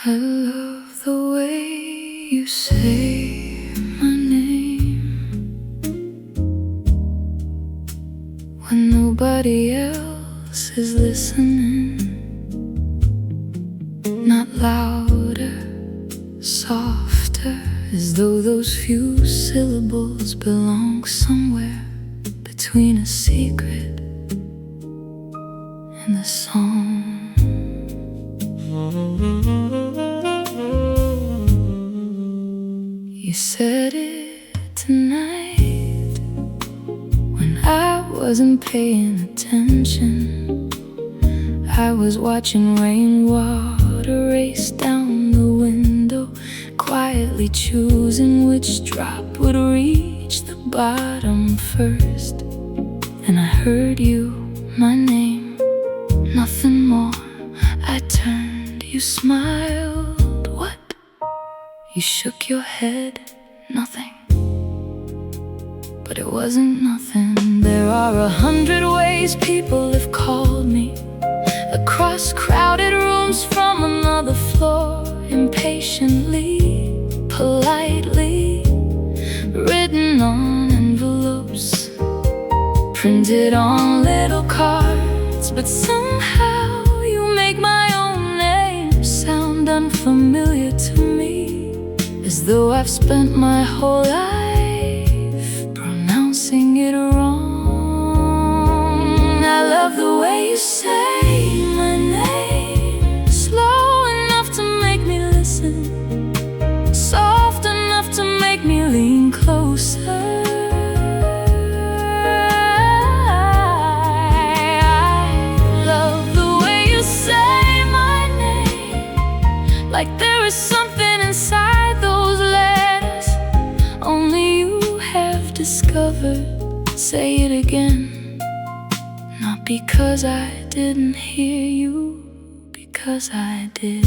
I love the way you say my name when nobody else is listening. Not louder, softer, as though those few syllables belong somewhere between a secret and a song. You said it tonight when I wasn't paying attention. I was watching rainwater race down the window, quietly choosing which drop would reach the bottom first. And I heard you, my name, nothing more. I turned, you smiled. What? You shook your head. Nothing. But it wasn't nothing. There are 100 ways people have called me, across crowded rooms from another floor, impatiently, politely, written on envelopes, printed on little cards. But somehow you make my own name sound unfamiliar to me, as though I've spent my whole life pronouncing it wrong. I love the way you say my name, slow enough to make me listen, soft enough to make me lean closer. Like there is something inside those letters only you have discovered. Say it again, not because I didn't hear you, because I did.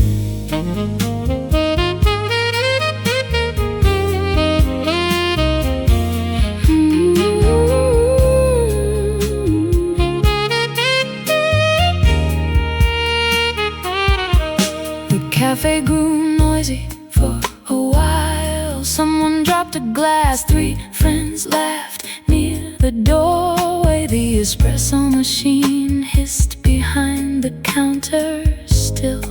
Cafe grew noisy for a while. Someone dropped a glass, 3 friends laughed near the doorway. The espresso machine hissed behind the counter. Still,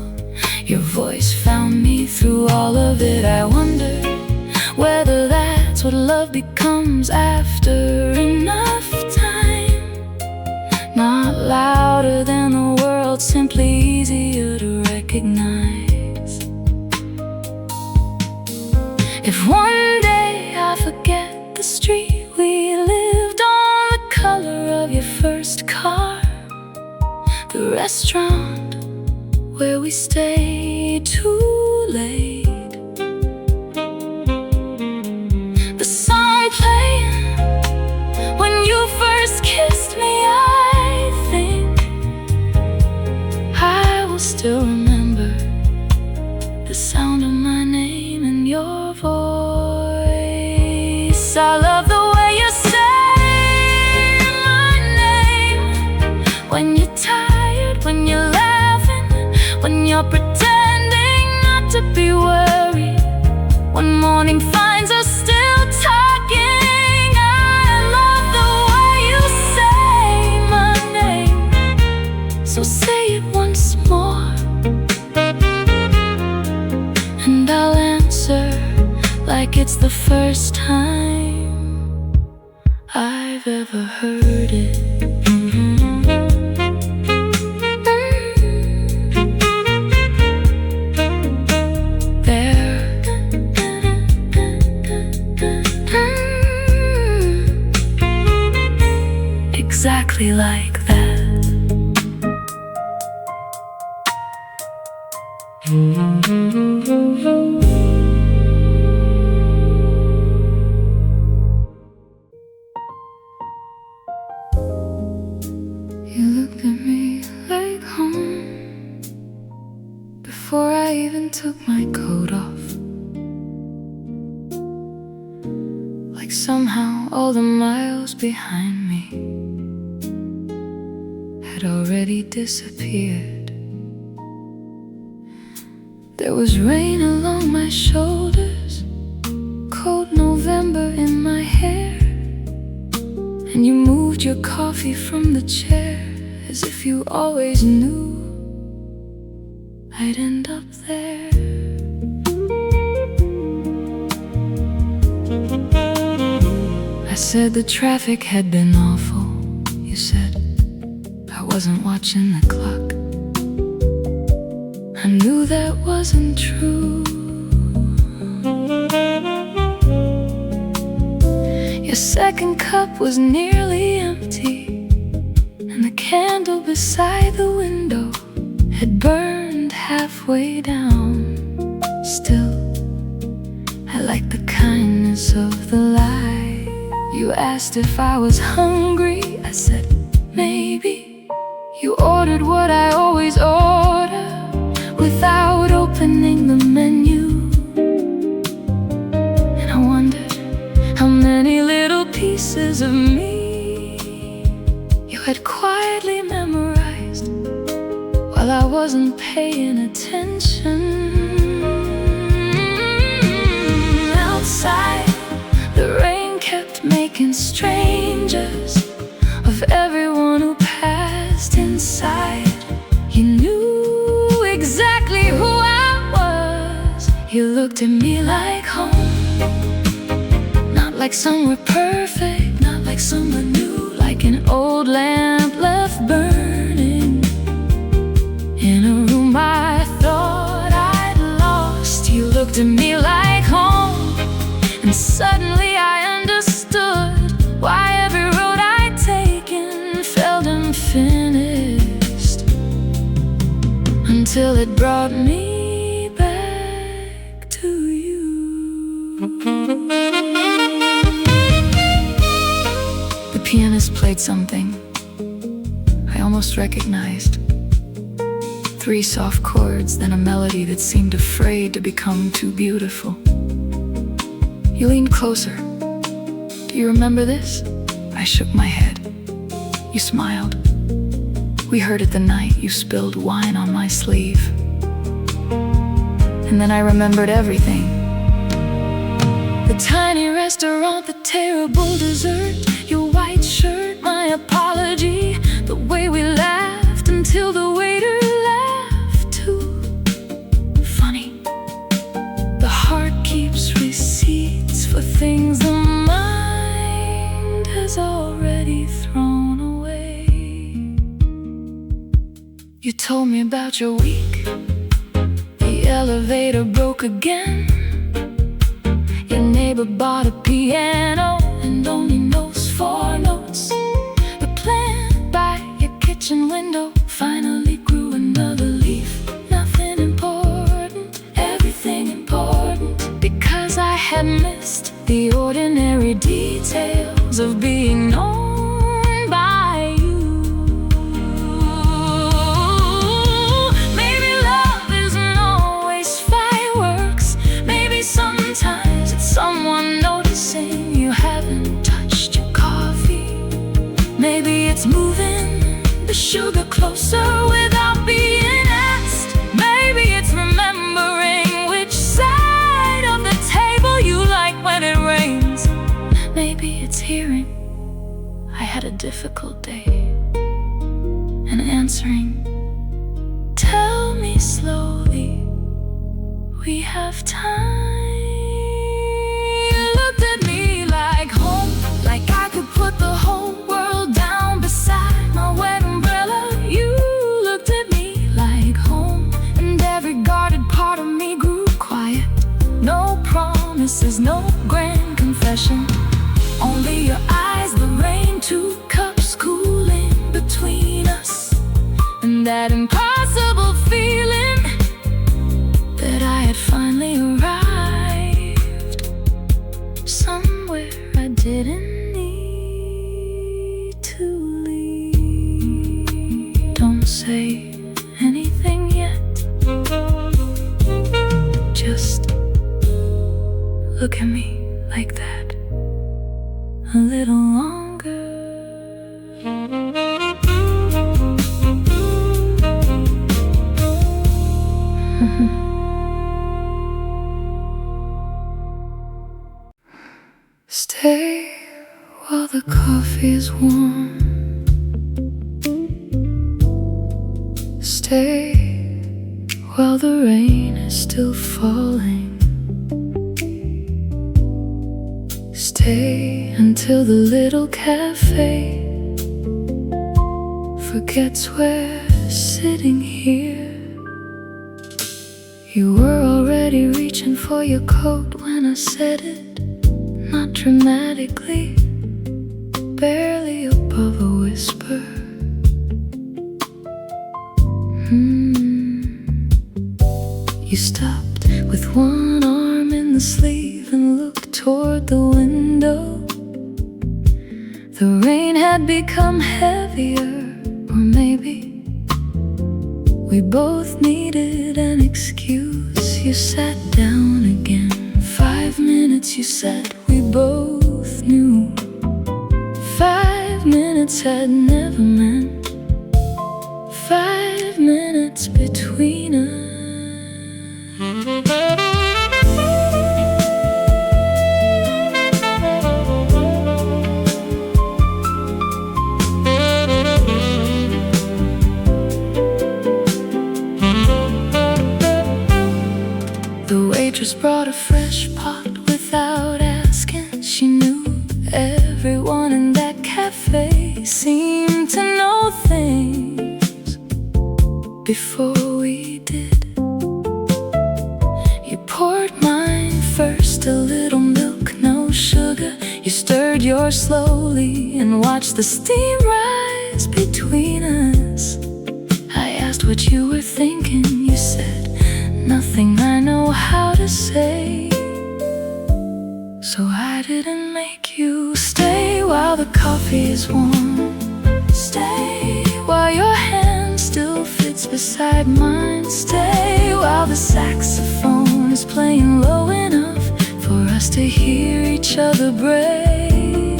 your voice found me through all of it. I wondered whether that's what love becomes after enough time. Not louder than the world, simply easier to recognize. If one day I forget the street we lived on, the color of your first car, the restaurant where we stayed too late, the song playing when you first kissed me, I think I will still remember the sound of my name and your voice. I love the way you say my name, when you're tired, when you're laughing, when you're pretending not to be worried, when morning finds us still talking. I love the way you say my name, so say it once more and I'll answer like it's the first time I've ever heard it. There, exactly like that. You looked at me like home before I even took my coat off. Like somehow all the miles behind me had already disappeared. There was rain along my shoulders, cold November in my hair, and you moved your coffee from the chair as if you always knew I'd end up there. I said the traffic had been awful. You said I wasn't watching the clock. I knew that wasn't true. Your second cup was nearly empty, and the candle beside the window had burned halfway down. Still, I liked the kindness of the light. You asked if I was hungry. I said, maybe. You ordered what I always order without opening the menu. And I wondered how many little pieces of me you had quietly memorized while I wasn't paying attention. Outside, the rain kept making strangers of everyone who passed inside. You knew exactly who I was. You looked at me like home, not like somewhere perfect, not like someone new, like an old lamp left burning in a room I thought I'd lost. You looked at me like home, and suddenly I understood why every road I'd taken felt unfinished, until it brought me back to you. The pianist played something I almost recognized. 3 soft chords, then a melody that seemed afraid to become too beautiful. You leaned closer. Do you remember this? I shook my head. You smiled. We heard it the night you spilled wine on my sleeve. And then I remembered everything. The tiny restaurant, the terrible dessert, your white shirt, my apology, the way we laughed until the waiter laughed too. Funny, the heart keeps receipts for things the mind has already thrown away. You told me about your week. The elevator broke again. Your neighbor bought a piano and only knows 4 notes. The plant by your kitchen window finally grew another leaf. Nothing important, everything important, because I had missed the ordinary details of being known by you. Maybe love isn't always fireworks. Maybe sometimes it's someone noticing you haven't touched your coffee. Maybe it's moving the sugar closer without being asked. Maybe it's remembering which side of the table you like when it rains. Maybe it's hearing I had a difficult day and answering, tell me slowly, we have time. You looked at me like home, like I could put the whole world down beside my wet umbrella. You looked at me like home, and every guarded part of me grew quiet. No promises, no grand confession, only your eyes, the rain, 2 cups cooling between us, and that impossible feeling that I had finally arrived somewhere I didn't need to leave. Don't say anything yet, just look at me like that a little longer. coffee is warm. Stay while the rain is still falling. Stay until the little cafe forgets we're sitting here. You were already reaching for your coat when I said it, not dramatically, barely above a whisper. You stopped with one arm in the sleeve and looked toward the window. The rain had become heavier, or maybe we both needed an excuse. You sat down again. 5 minutes, you said, we both knew. 5 minutes had never meant 5 minutes between us. The waitress brought a fresh pot without asking. She knew everyone in that cafe seemed to know things before we did. You poured mine first, a little milk, no sugar. You stirred yours slowly and watched the steam rise between us. I asked what you were thinking. You said, nothing I know how to say. So I didn't make you stay while the coffee is warm. Stay while your hand still fits beside mine. Stay while the saxophone is playing low enough for us to hear each other breathe.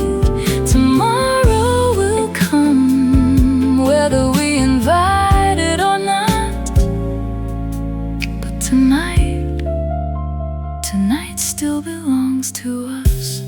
Tomorrow will come, whether we invite it or not. But tonight still belongs to us.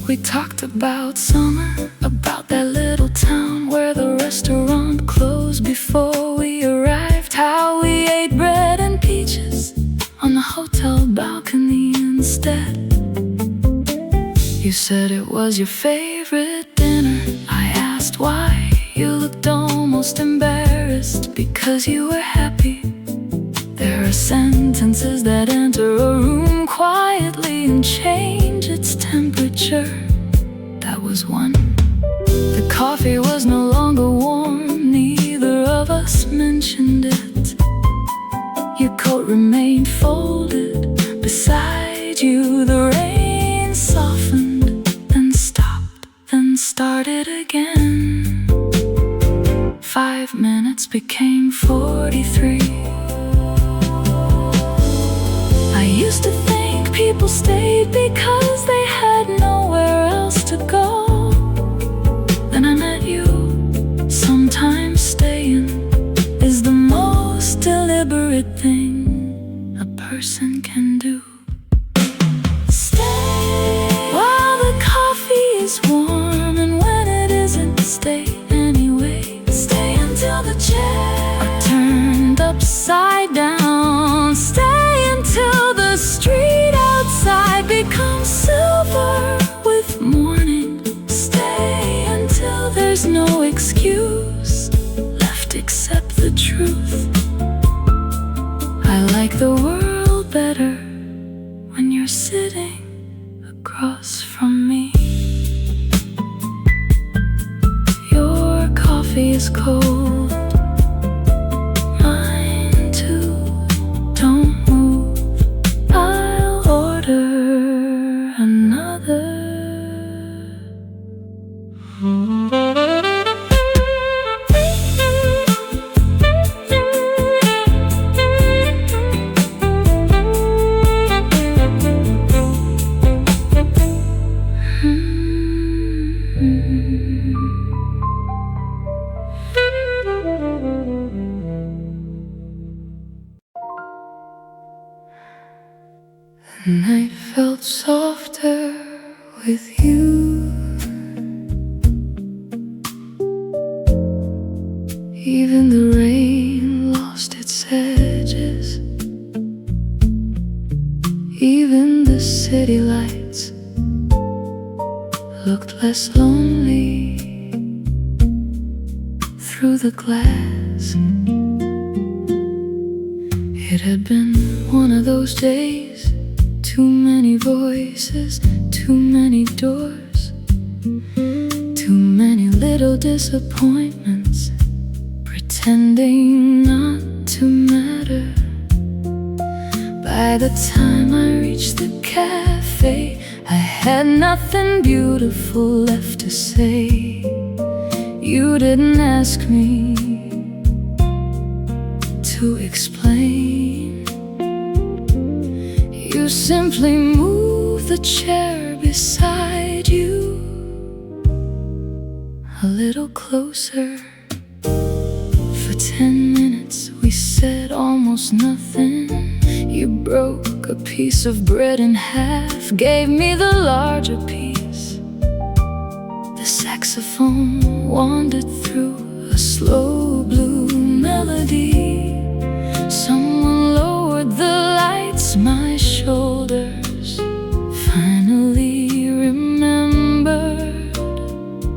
We talked about summer, about that little town where the restaurant closed before we arrived. How we ate bread and peaches on the hotel balcony instead. You said it was your favorite dinner. I asked why. You looked almost embarrassed because you were happy. There are sentences that enter a room quietly and change its temperature. That was one. The coffee was no longer warm. Neither of us mentioned it. Your coat remained folded beside you. The rain softened, then stopped, then started again. 5 minutes became 43. I used to think people stayed because they had nowhere else to go. Then I met you. Sometimes staying is the most deliberate thing a person can do. Stay while the coffee is warm, and when it isn't, stay anyway. Stay until the chairs are turned upside down. Stay until the street outside becomes silver with morning. Stay until there's no excuse left except the truth. I like the world better when you're sitting across from me. Your coffee is cold, mine too. Don't move, I'll order another. The night felt softer with you. Even the rain lost its edges. Even the city lights looked less lonely through the glass. It had been one of those days. Too many voices, too many doors, too many little disappointments, pretending not to matter. By the time I reached the cafe, I had nothing beautiful left to say. You didn't ask me to explain. You simply moved the chair beside you a little closer. For 10 minutes we said almost nothing. You broke a piece of bread in half, gave me the larger piece. The saxophone wandered through a slow blue melody. Someone lowered the lights, my shoulders finally remembered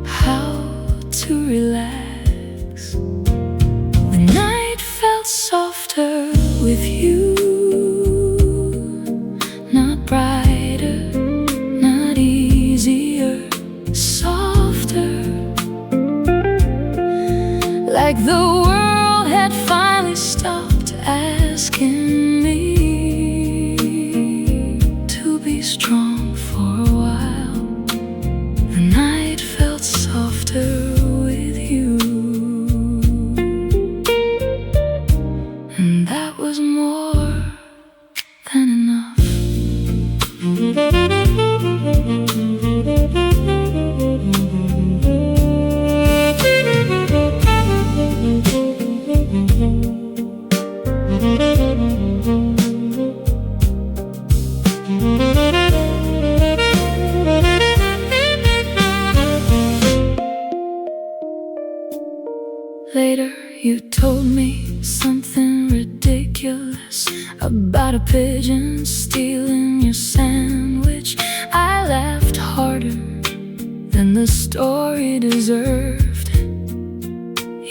how to relax. The night felt softer with you. Not brighter, not easier, softer. Like the world had finally stopped asking me to be strong for a while. The night felt softer with you, and that was more than enough. Later you told me something ridiculous about a pigeon stealing your sandwich. I laughed harder than the story deserved.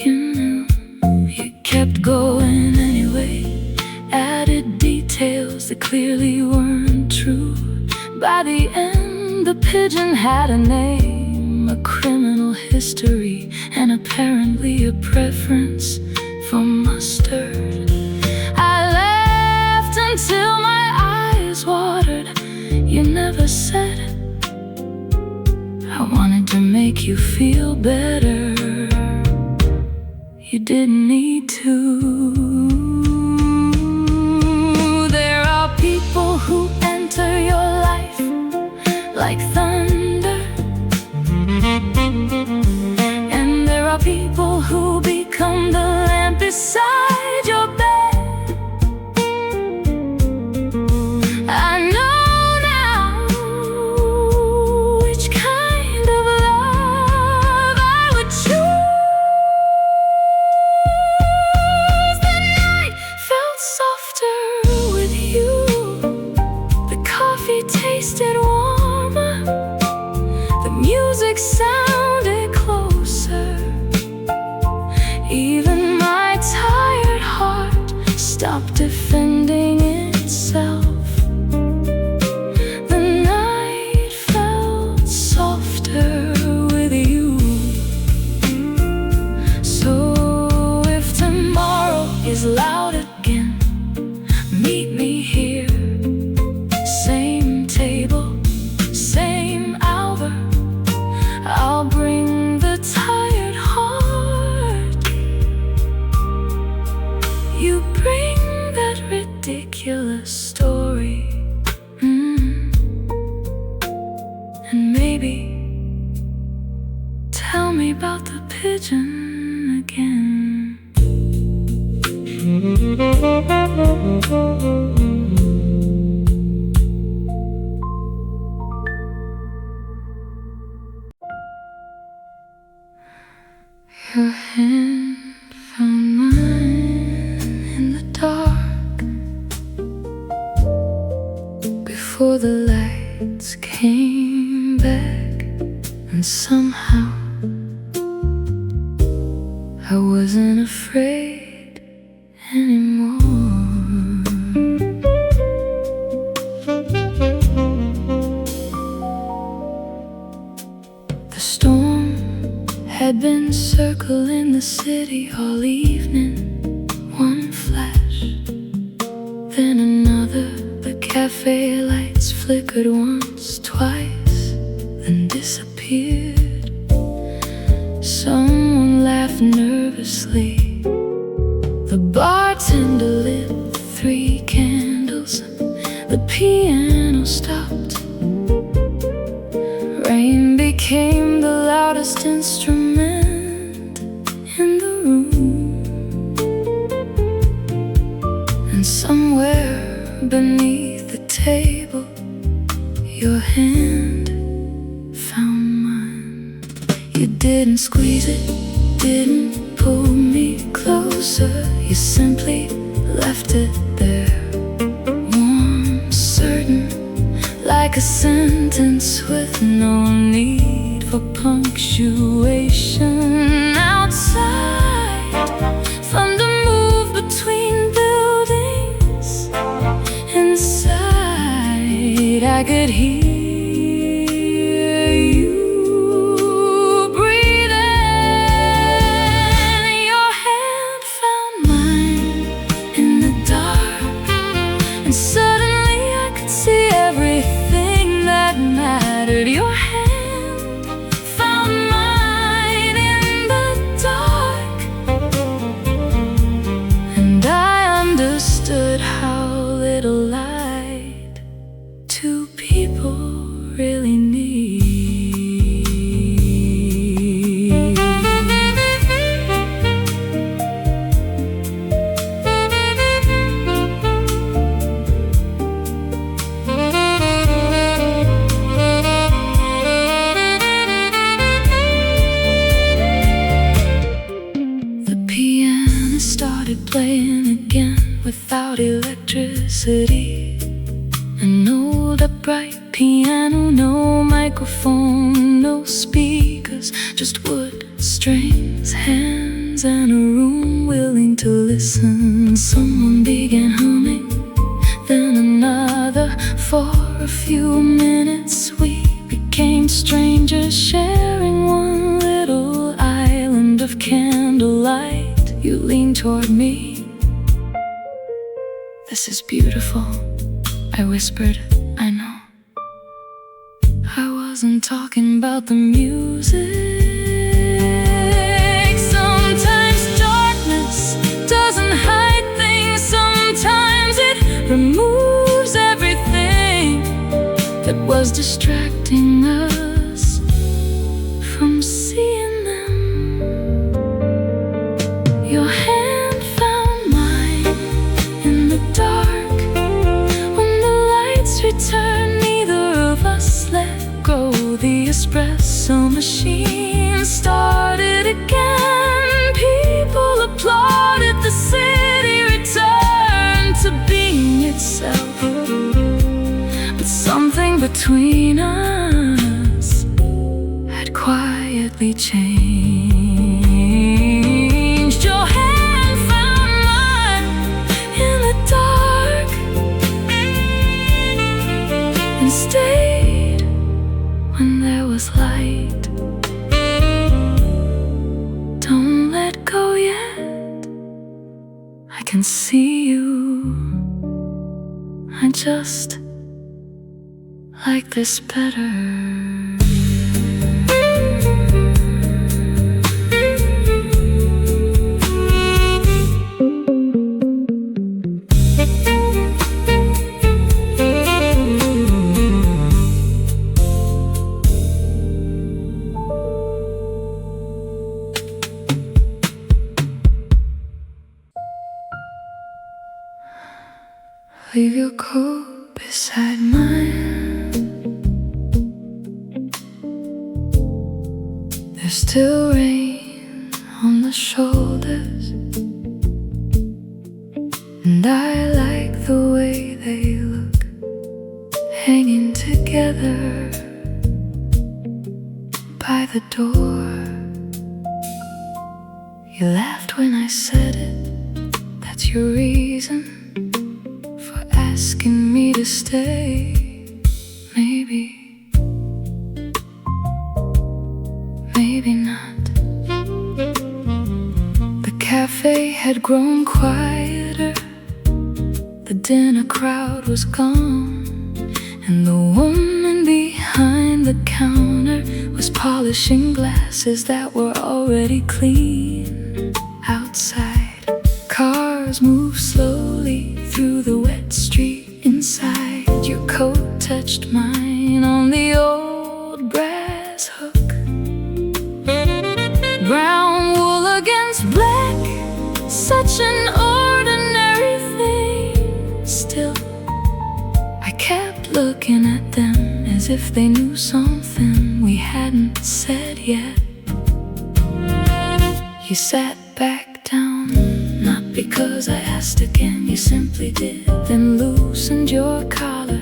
You knew, you kept going anyway, added details that clearly weren't true. By the end, the pigeon had a name, a criminal history, and apparently a preference for mustard. I laughed until my eyes watered. You never said, I wanted to make you feel better. You didn't need to. There are people who enter your life like thunder, and there are people who become the lamp beside your bed. I know now which kind of love I would choose. The night felt softer with you. The coffee tasted warmer. The music sounded closer. Even my tired heart stopped defending itself. The night felt softer with you. So if tomorrow is loud again, meet me here. Same table, same hour. I'll bring the tired heart. You bring that ridiculous story. And maybe tell me about the pigeon again. somehow I wasn't afraid anymore. The storm had been circling the city all evening. One flash, then another. The cafe lights flickered once, twice, then disappeared. Someone laughed nervously. The bartender lit 3 candles. The piano stopped. Rain became the loudest instrument in the room. And somewhere beneath the table, your hand found mine. You didn't squeeze it, didn't pull me closer. You simply left it there, warm, certain, like a sentence with no need for punctuation. Outside, thunder moved between buildings. Inside, I could hear you breathing. Your hand found mine in the dark, and suddenly I could see everything that mattered. Your hand found mine in the dark, and I understood how little light 2 people really need. The piano started playing again without electricity. An old upright piano, no microphone, no speakers, just wood, strings, hands, and a room willing to listen. Someone began humming, then another. For a few minutes we became strangers, sharing one little island of candlelight. You leaned toward me. "This is beautiful," I whispered. "I know." I wasn't talking about the music. Sometimes darkness doesn't hide things. Sometimes it removes everything that was distracting us from seeing them. Your hand found mine in the dark. When the lights returned, neither of us let go. The espresso machine started again. People applauded. The city returned to being itself. But something between us had quietly changed. Your hand found mine in the dark and stayed when there was light. Don't let go yet, I can see you. I just like this better. Leave your coat beside mine. There's still rain on the shoulders, and I like the way they look hanging together by the door. You laughed when I said it. That's your reason for asking me to stay. Maybe not. The cafe had grown quieter. The dinner crowd was gone, and the woman behind the counter was polishing glasses that were already clean. Outside, cars moved slowly through the wet street inside. Your coat touched mine on the old brass hook. Brown wool against black, such an ordinary thing. Still, I kept looking at them as if they knew something we hadn't said yet. You sat back down, not because I asked again, you simply did. Then loosened your collar,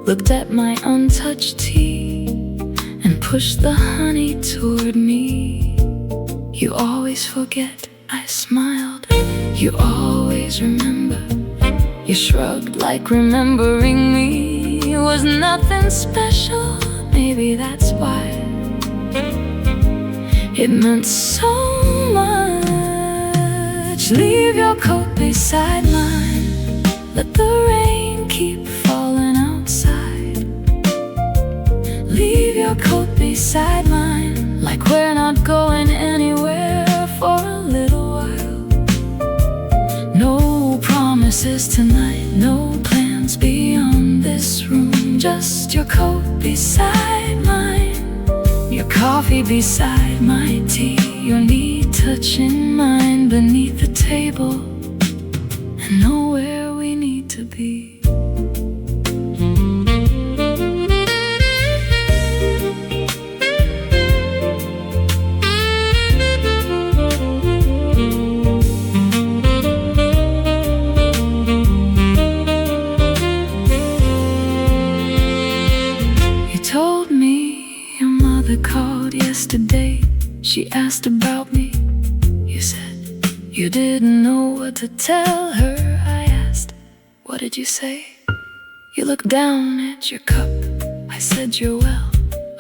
looked at my untouched tea, and pushed the honey toward me. You always forget, I smiled. You always remember. You shrugged like remembering me was nothing special. Maybe that's why it meant so much. Leave your coat beside mine. Let the rain keep falling outside. Leave your coat beside mine, like we're not going anywhere for a little while. No promises tonight, no plans beyond this room. Just your coat beside mine, your coffee beside my tea, your knee touching mine beneath the table, and know where we need to be. Called yesterday, she asked about me. You said you didn't know what to tell her. I asked, what did you say? You looked down at your cup. I said you're well.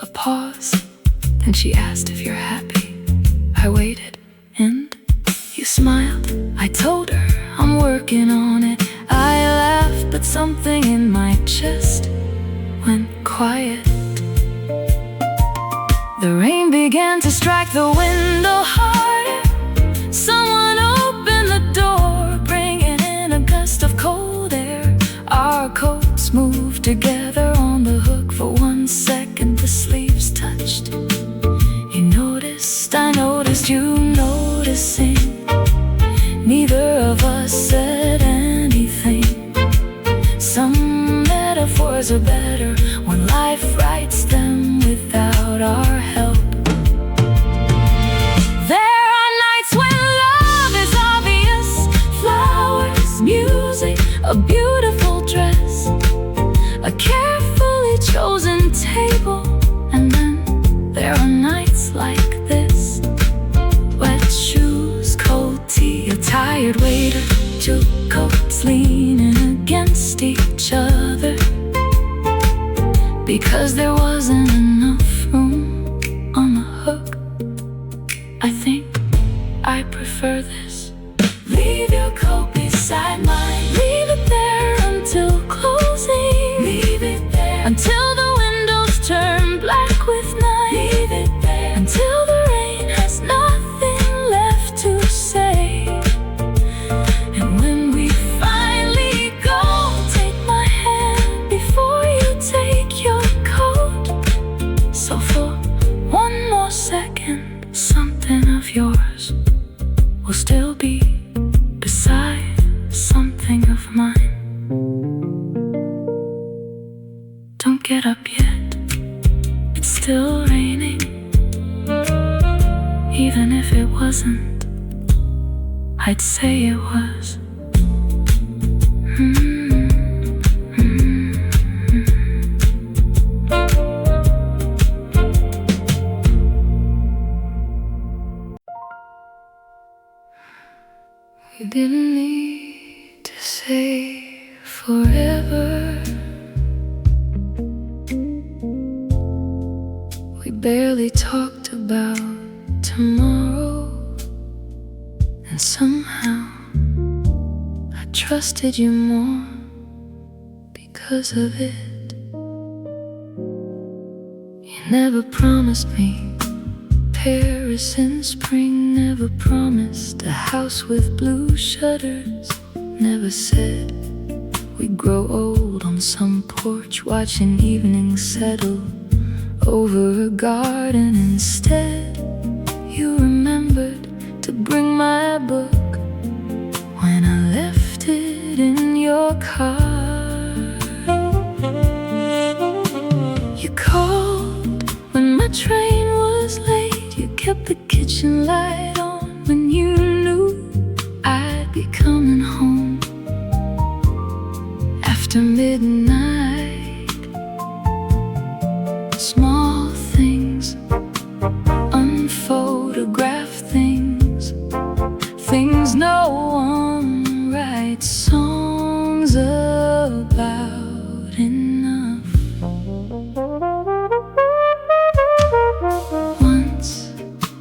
A pause, then she asked if you're happy. I waited, and you smiled. I told her I'm working on it. I laughed, but something in my chest went quiet. The rain began to strike the window harder. Someone opened the door, bringing in a gust of cold air. Our coats moved together on the hook. For 1 second the sleeves touched. You noticed, I noticed, you noticing. Neither of us said anything. Some metaphors are better when life writes them without our help. There are nights when love is obvious. Flowers, music, a beautiful dress, a carefully chosen table. And then there are nights like this. Wet shoes, cold tea, a tired waiter, 2 coats leaning against each other, because there wasn't enough room on the hook. I think I prefer this. Leave your coat beside mine. Leave it there until closing. Leave it there until the windows turn black with night. Leave it there until the rain has nothing left to say. And when we finally go, take my hand before you take your coat. So for 1 more second, something of yours will still be beside something of mine. Don't get up yet, it's still raining. Even if it wasn't, I'd say it was. You didn't need to say forever. We barely talked about tomorrow, and somehow I trusted you more because of it. You never promised me Paris in spring, never promised a house with blue shutters, never said we'd grow old on some porch watching evenings settle over a garden. Instead, you remembered to bring my book when I left it in your car. You called when my train was late. You kept the kitchen light on when you knew I'd be coming home after midnight. Small things, unphotographed things, things no one writes songs about enough. Once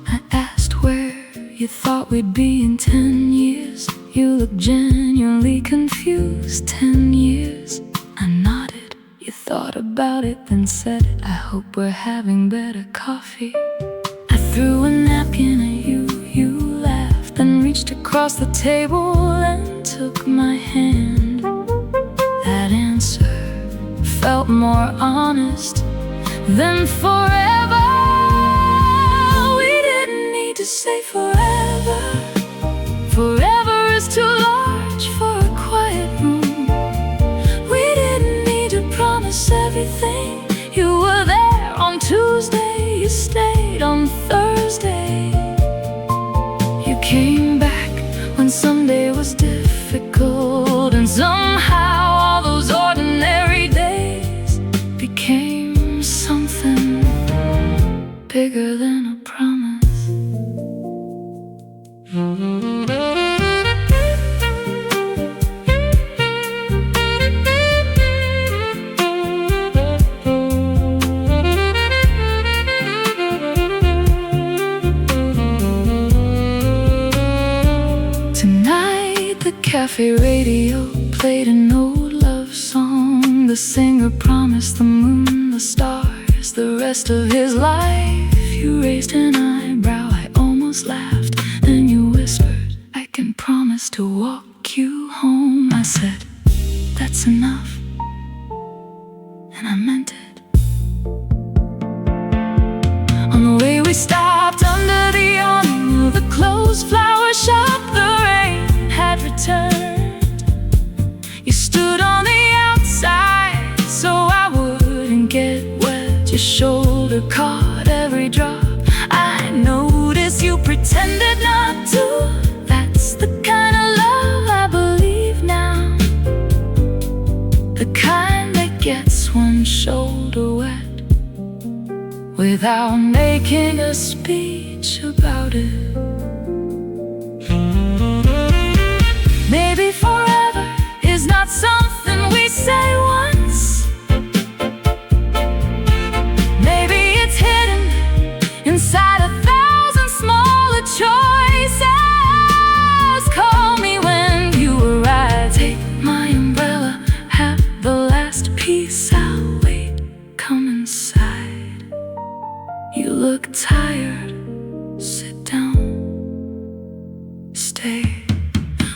I asked where you thought we'd be in 10 years. You looked genuinely confused. 10 years? I nodded. You thought about it, then said, I hope we're having better coffee. I threw a napkin at you. You laughed, then reached across the table and took my hand. That answer felt more honest than forever. We didn't need to say forever. Forever is too large for a quiet room. We didn't need to promise everything. You were there on Tuesday, you stayed on Thursday. You came back when Sunday was difficult, and somehow all those ordinary days became something bigger than a promise. Tonight the cafe radio played an old love song. The singer promised the moon, the stars, the rest of his life. You raised an eyebrow, I almost laughed. Then you whispered, I can promise to walk you home. I said, that's enough, and I meant it. On the way we stopped under the awning of the closed flower shop. The rain had returned. You stood on the outside so I wouldn't get wet. Your shoulder caught every drop. I noticed you pretended not to. That's the kind of love I believe now, the kind that gets one shoulder wet without making a speech about it. Maybe forever is not something we say once. Maybe it's hidden inside 1,000 smaller choices. Call me when you arrive. Take my umbrella, have the last piece. I'll wait, come inside. You look tired, sit down, stay.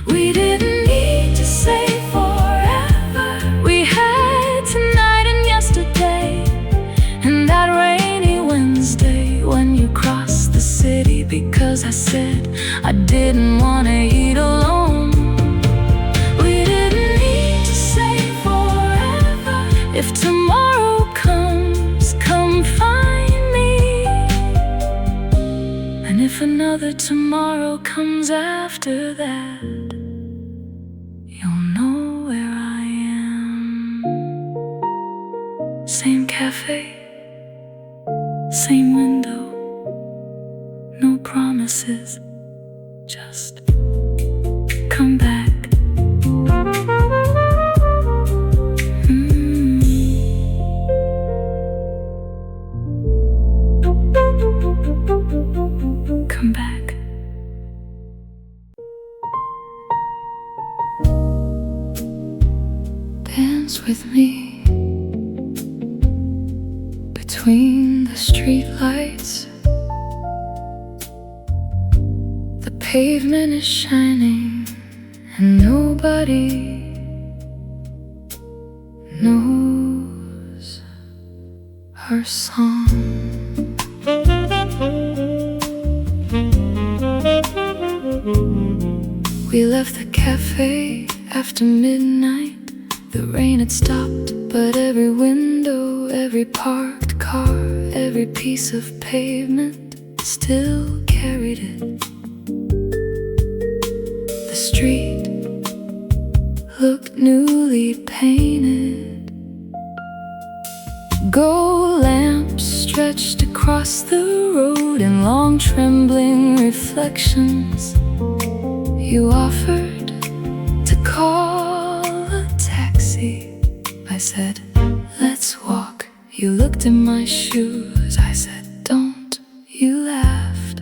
We didn't need to say forever. We had tonight and yesterday, and that rainy Wednesday when you crossed the city because I said I didn't want to eat alone. We didn't need to say forever. If tomorrow comes, come find me. And if another tomorrow comes after that, you'll know where I am. Same cafe, same window, no promises, just come come back. Come back. Dance with me between the streetlights. The pavement is shining and nobody knows our song. We left the cafe after midnight. The rain had stopped, but every window, every parked car, every piece of pavement still carried it. The street looked newly painted. Gold lamps stretched across the road in long trembling reflections. You offered to call a taxi. I said, let's walk. You looked in my shoes. I said, don't. You laughed.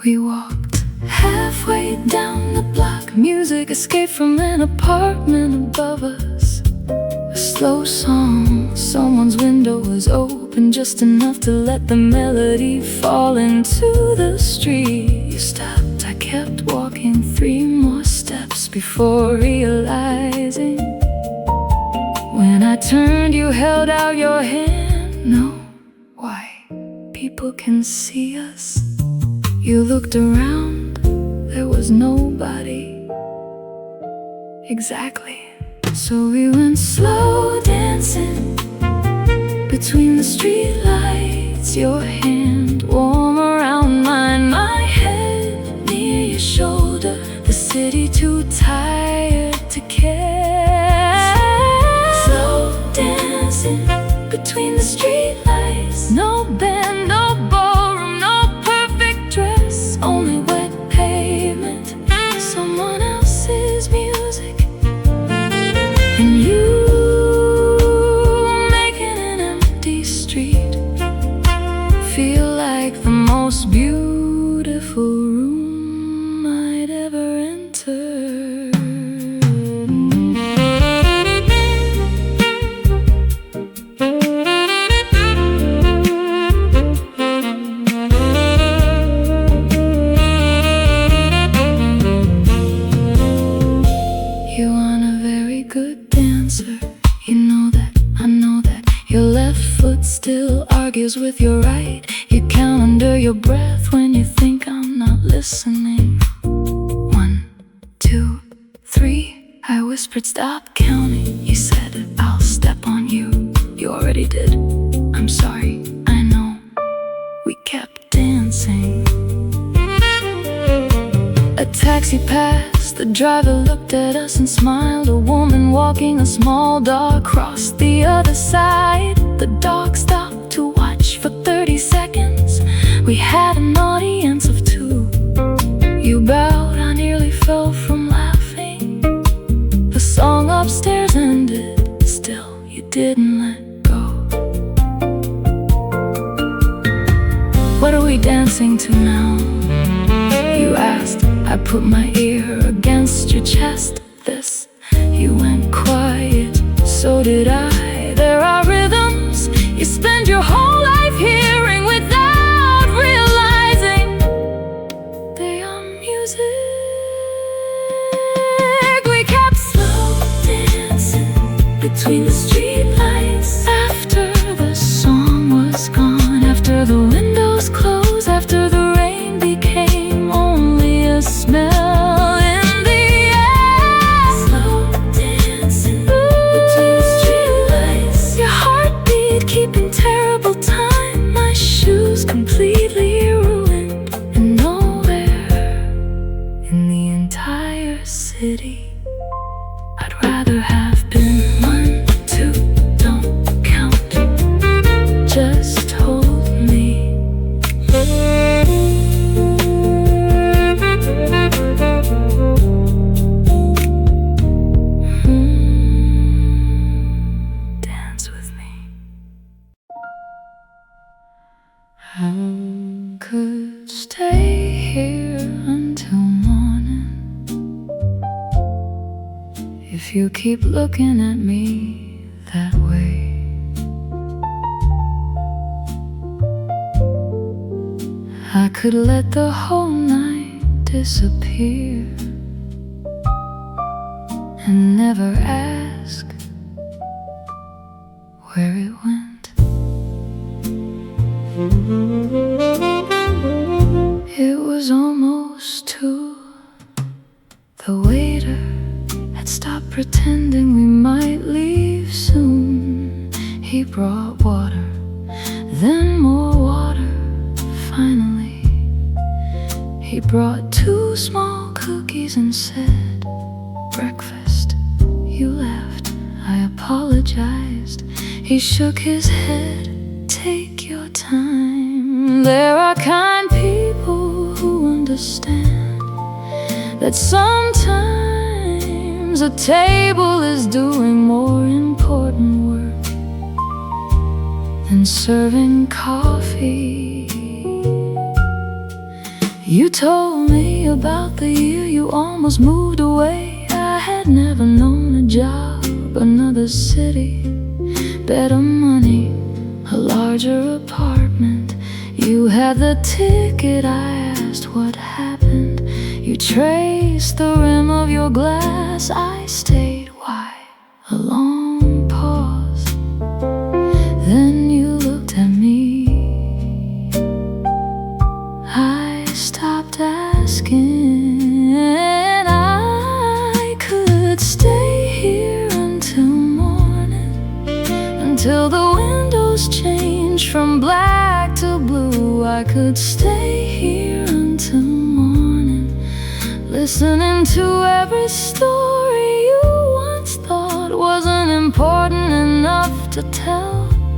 We walked halfway down the block. Music escaped from an apartment above us. A slow song. Someone's window was open just enough to let the melody fall into the street. You stopped. I kept walking 3 more steps before realizing. When I turned, you held out your hand. No, why? People can see us. You looked around, there was nobody. Exactly. So we went slow dancing between the streetlights. Your hand warm around mine, my head near your shoulder. The city too tired to care. Slow dancing between the streetlights. No band, no ballroom, no perfect dress. Only wet pavement, someone else's music. And you making an empty street feel like the most beautiful room I'd ever entered. You aren't a very good dancer. You know that, I know that. Your left foot still argues with your right. You count under your breath when you think I'm not listening. 1, 2, 3. I whispered, stop counting. You said, I'll step on you. You already did. I'm sorry, I know. We kept dancing. A taxi passed. The driver looked at us and smiled. A woman walking a small dog crossed the other side. The dog stopped to watch for 30 seconds. We had an audience of 2. You bowed, I nearly fell from laughing. The song upstairs ended. Still, you didn't let go. What are we dancing to now? You asked. I put my ear against your chest. This, you went quiet, so did I. There are rhythms you spend your whole life hearing without realizing they are music. We kept slow dancing between the streetlights. After the song was gone, after the windows closed, after the rain became only a smell in the air. Slow dancing between the streetlights. Your heartbeat keeping terrible time. My shoes completely ruined. And nowhere in the entire city I'd rather have been. 1, 2, don't count. Just hold me. if you keep looking at me that way. I could let the whole night disappear and never ask where it went. It was almost 2. The waiter had stopped pretending we might leave soon. He brought water, then more water. Finally, he brought 2 small cookies and said, "Breakfast." You left. I apologized. He shook his head. "Take your time. There are kind people who understand that sometimes a table is doing more important work than serving coffee." You told me about the year you almost moved away. I had never known a job, another city, better money, a larger apartment. You had the ticket. I asked what happened. You traced the rim of your glass. I stayed. Why? A long pause. Then you looked at me. I stopped asking, and I could stay here until morning, until the windows changed from black to blue. I could stay here until morning, listening to every story you once thought wasn't important enough to tell.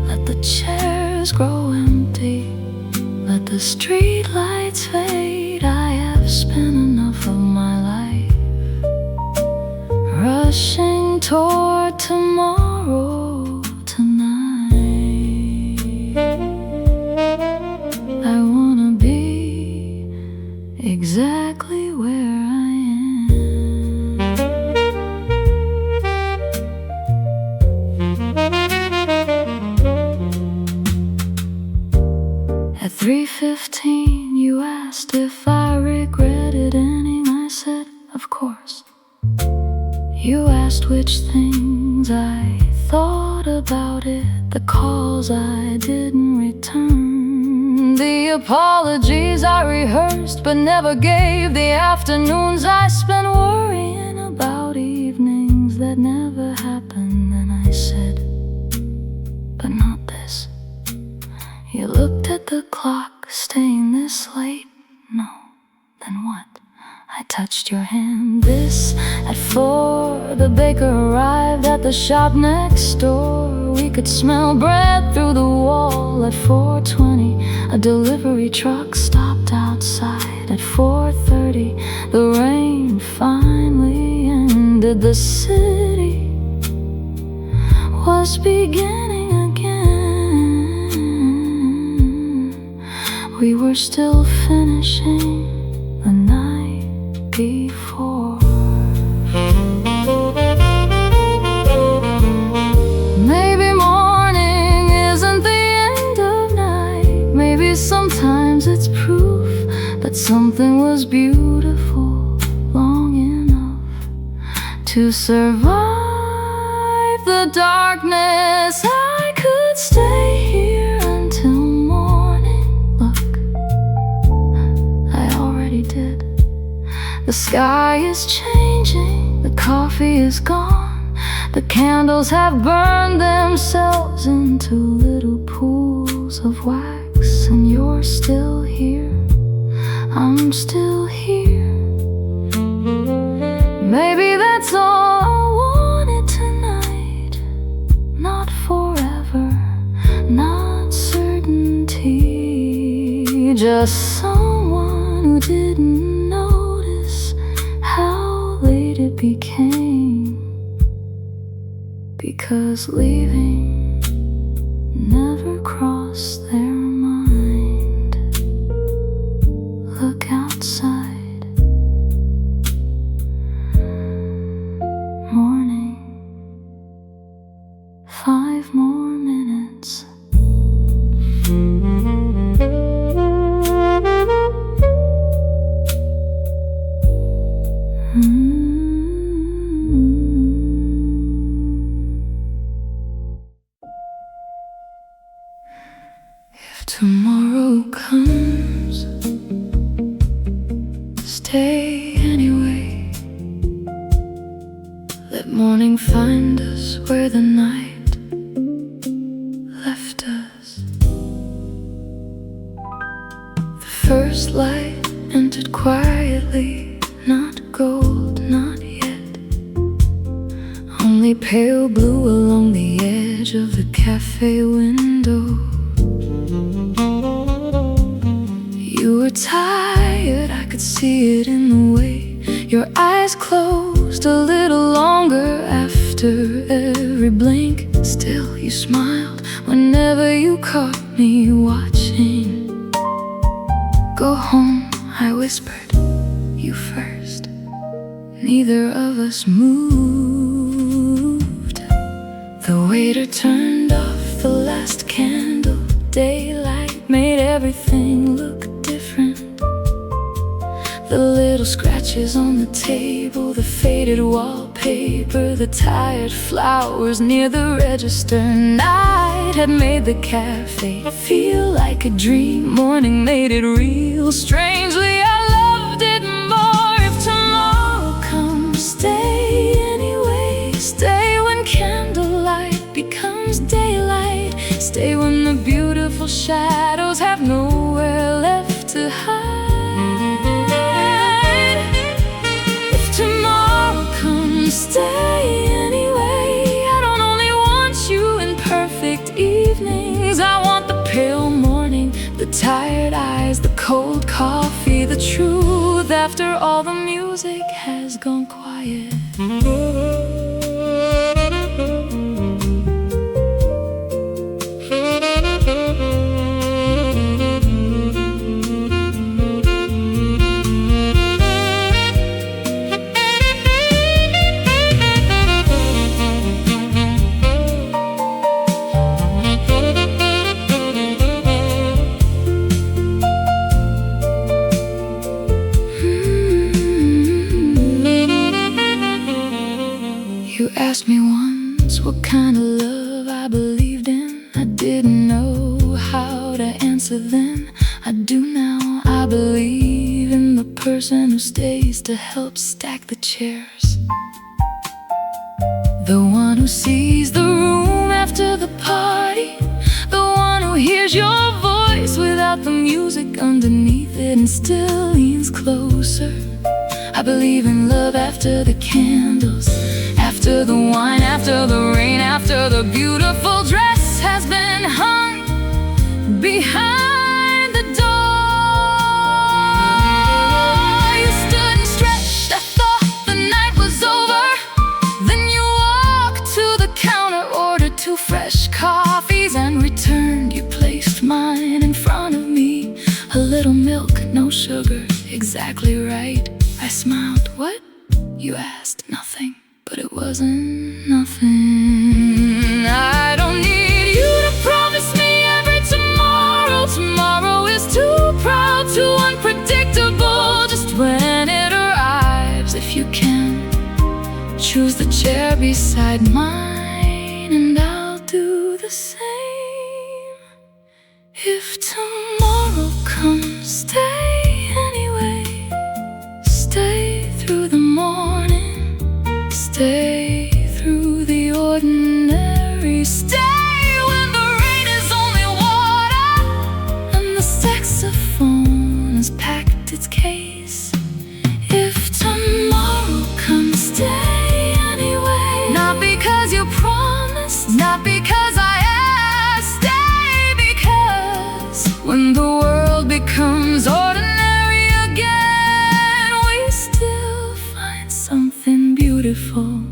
Let the chairs grow empty, let the streetlights fade. I have spent enough of my life rushing toward tomorrow tonight. I wanna be exactly where I am. At 3:15 you asked if I regretted ending. I said, of course. You asked which things I thought about it, the calls I didn't return, the apologies I rehearsed but never gave, the afternoons I spent worrying about evenings that never happened. And I said, but not this. You looked at the clock, staying this late? No. Then what? I touched your hand. This at 4, the baker arrived at the shop next door. We could smell bread through the wall. At 4:20, a delivery truck stopped outside. At 4:30, the rain finally ended. The city was beginning again. We were still finishing the night before. Maybe morning isn't the end of night. Maybe sometimes it's proof that something was beautiful long enough to survive the darkness. I could stay here until morning. Look, I already did. The sky is changing, the coffee is gone, the candles have burned themselves into little pools of wax. And you're still here, I'm still here. Maybe that's all I wanted tonight. Not forever, not certainty, just someone who didn't notice how late it became. Because leaving never crossed their mind. Look outside, morning. If tomorrow comes, stay anyway. Let morning find us where the night left us. The first light entered quietly, not gold, not yet, only pale blue along the edge of the cafe window. You were tired, I could see it in the way your eyes closed a little longer after every blink. Still you smiled whenever you caught me watching. Go home, I whispered, you first. Neither of us moved. The waiter turned off the last candle. Daylight made everything look different. The little scratches on the table, the faded wallpaper, the tired flowers near the register. Night had made the cafe feel like a dream. Morning made it real. Strangely, I loved it more. If tomorrow comes, stay anyway. Stay when candlelight becomes daylight. Stay when the beautiful shadows have nowhere left to hide. Stay anyway. I don't only want you in perfect evenings. I want the pale morning, the tired eyes, the cold coffee, the truth after all the music has gone quiet. You asked me once what kind of love I believed in. I didn't know how to answer then. I do now. I believe in the person who stays to help stack the chairs, the one who sees the room after the party, the one who hears your voice without the music underneath it and still leans closer. I believe in love after the candles, after the wine, after the rain, after the beautiful dress has been hung behind the door. You stood and stretched, I thought the night was over. Then you walked to the counter, ordered 2 fresh coffees and returned. You placed mine in front of me. A little milk, no sugar, exactly right. I smiled. What? You asked. Nothing. But it wasn't nothing. I don't need you to promise me every tomorrow. Tomorrow is too proud, too unpredictable. Just when it arrives, if you can, choose the chair beside mine and I'll do the same. If tomorrow comes, stay anyway. Stay through the morning. Stay through the ordinary. Stay when the rain is only water and the saxophone has packed its case. If tomorrow comes, stay anyway. Not because you promised, not because I asked. Stay because when the world becomes ordinary again, we still find something beautiful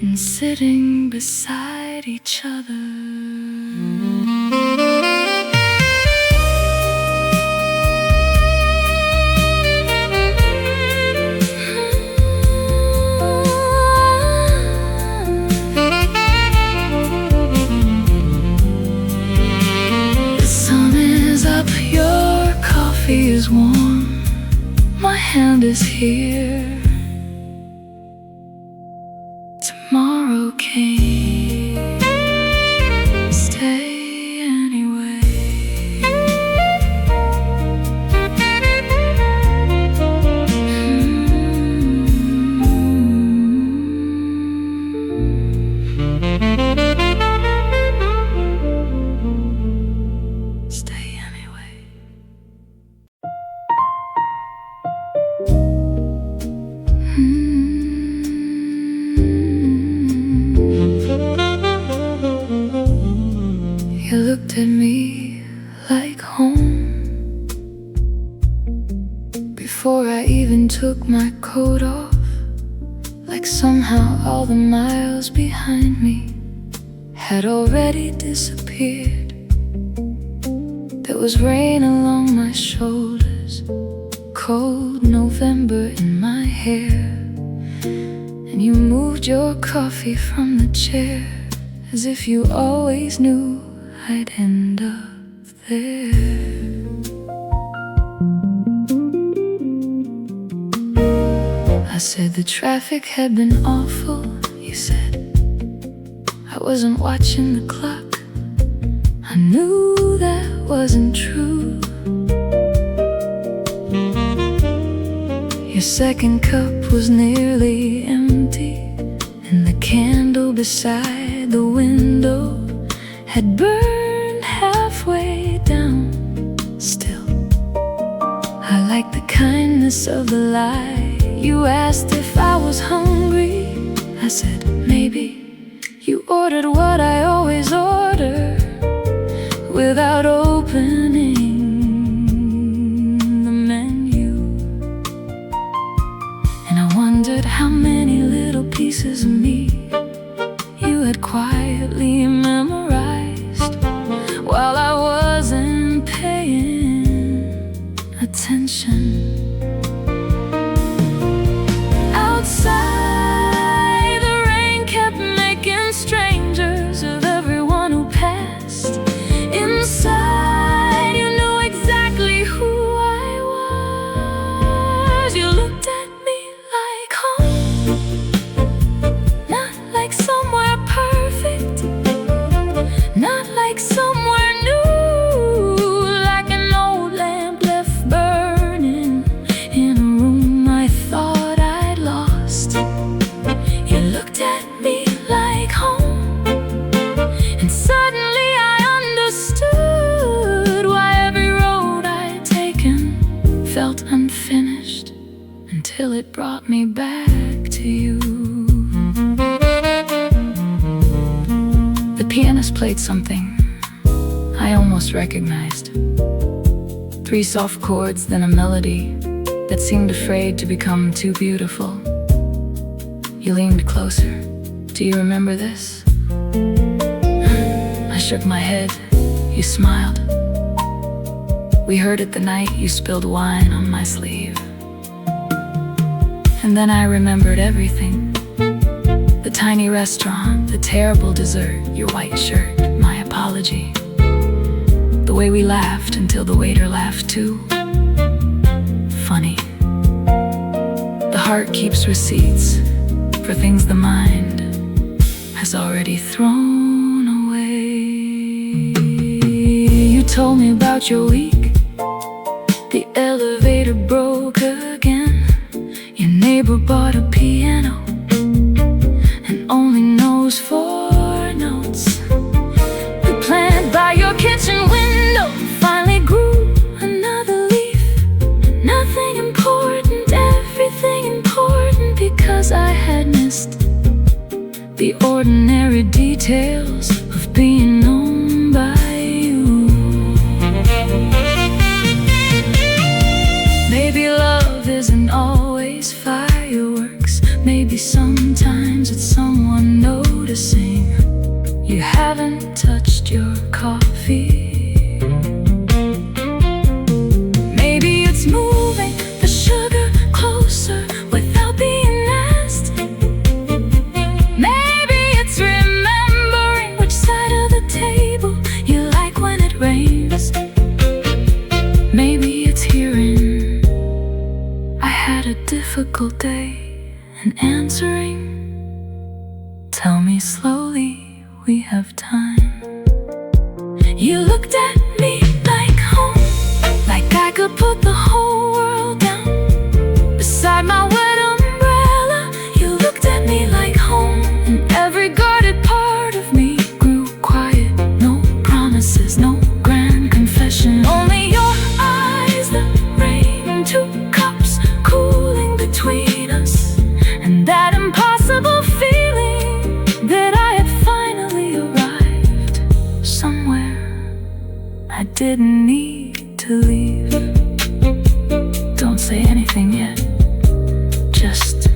in sitting beside each other. The sun is up, your coffee is warm, my hand is here. at me like home. Before I even took my coat off, like somehow all the miles behind me had already disappeared. There was rain along my shoulders, cold November in my hair, and you moved your coffee from the chair as if you always knew I'd end up there. I said the traffic had been awful. You said I wasn't watching the clock. I knew that wasn't true. Your second cup was nearly empty, and the candle beside the window had burned halfway down. Still, I liked the kindness of the lie. You asked if I was hungry. I said maybe. You ordered what I always order without opening the menu, and I wondered how many little pieces of me you had quietly memorized while I wasn't paying attention. Outside, the rain kept making strangers of everyone who passed. Inside, you knew exactly who I was. You looked at me like home, not like somewhere perfect, not like somewhere new, like an old lamp left burning in a room I thought I'd lost. You looked at me like home, and suddenly I understood why every road I'd taken felt unfinished until it brought me back to you. The pianist played something I almost recognized. 3 soft chords, then a melody that seemed afraid to become too beautiful. You leaned closer. Do you remember this? I shook my head. You smiled. We heard it the night you spilled wine on my sleeve. And then I remembered everything. The tiny restaurant, the terrible dessert, your white shirt, my apology. The way we laughed until the waiter laughed too. Funny. The heart keeps receipts for things the mind has already thrown away. You told me about your week. The elevator broke again. Your neighbor bought a piano and only knows 4 notes. The plant by your kitchen window finally grew another leaf. Nothing important, everything important, because I had missed the ordinary details of being known by you. Maybe love isn't always fireworks. Maybe sometimes it's someone noticing you haven't touched your coffee. Maybe it's moving the sugar closer without being asked. Maybe it's remembering which side of the table you like when it rains. Maybe it's hearing I had a difficult day and answering, tell me slowly, we have time. You looked at me like home, like I could put the whole world down beside my wet umbrella. You looked at me like home, and every guarded part of me grew quiet. No promises, no grand confession, only your eyes, the rain, 2 cups cooling between us, and that impossible feeling that I had finally arrived somewhere didn't need to leave. Don't say anything yet. Just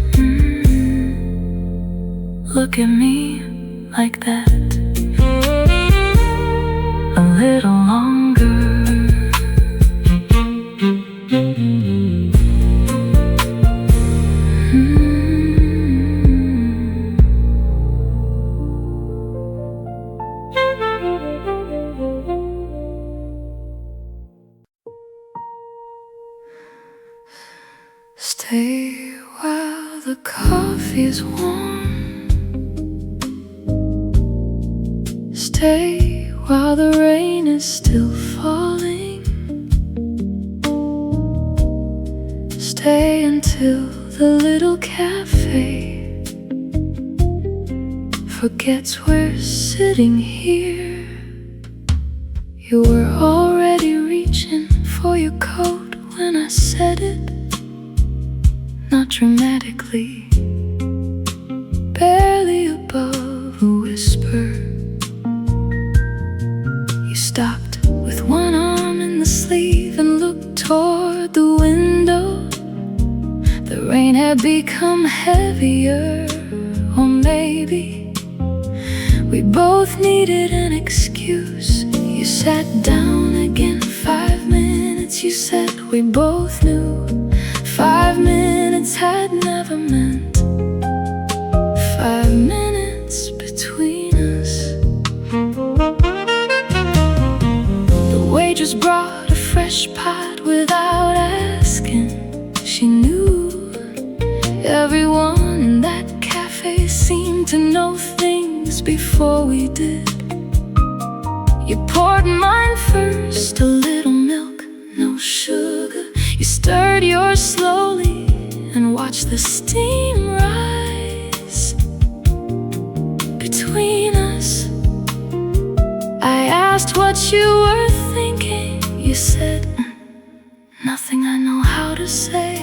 look at me like that. A little longer. Stay while the coffee's warm. Stay while the rain is still falling. Stay until the little cafe forgets we're sitting here. You were already reaching for your coat when I said it. Not dramatically, barely above a whisper. You stopped with one arm in the sleeve and looked toward the window. The rain had become heavier, or maybe we both needed an excuse. You sat down again. 5 minutes, you said. We both knew 5 minutes had never meant 5 minutes between us. The waitress brought a fresh pot without asking. She knew everyone in that cafe seemed to know things before we did. You poured mine first, a little milk, no sugar. You stirred yours slowly and watched the steam rise between us. I asked what you were thinking. You said, nothing I know how to say.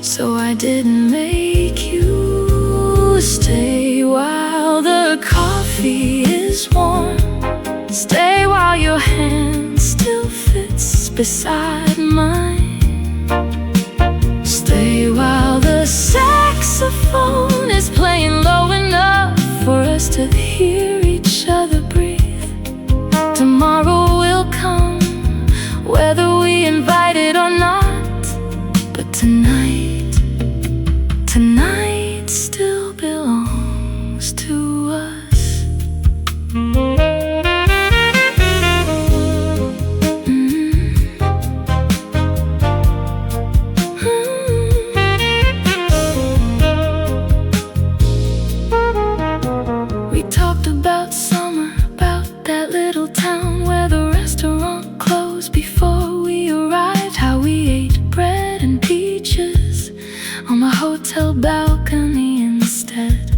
So I didn't make you stay while the coffee is warm. Stay while your hand still fits beside mine. Stay while the saxophone is playing low enough for us to hear each other breathe. Tomorrow will come, whether we invite it or not. But tonight still belongs to us. We talked about summer, about that little town where the restaurant closed before we arrived. How we ate bread and peaches on the hotel balcony instead.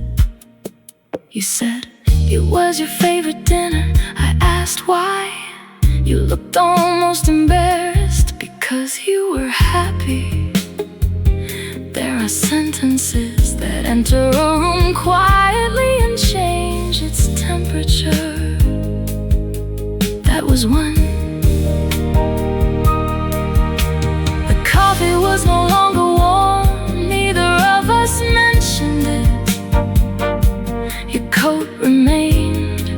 You said it was your favorite dinner. I asked why. You looked almost embarrassed because you were happy. There are sentences that enter a room quietly and change its temperature. That was one. The coffee was no longer warm. Neither of us mentioned it. Your coat remained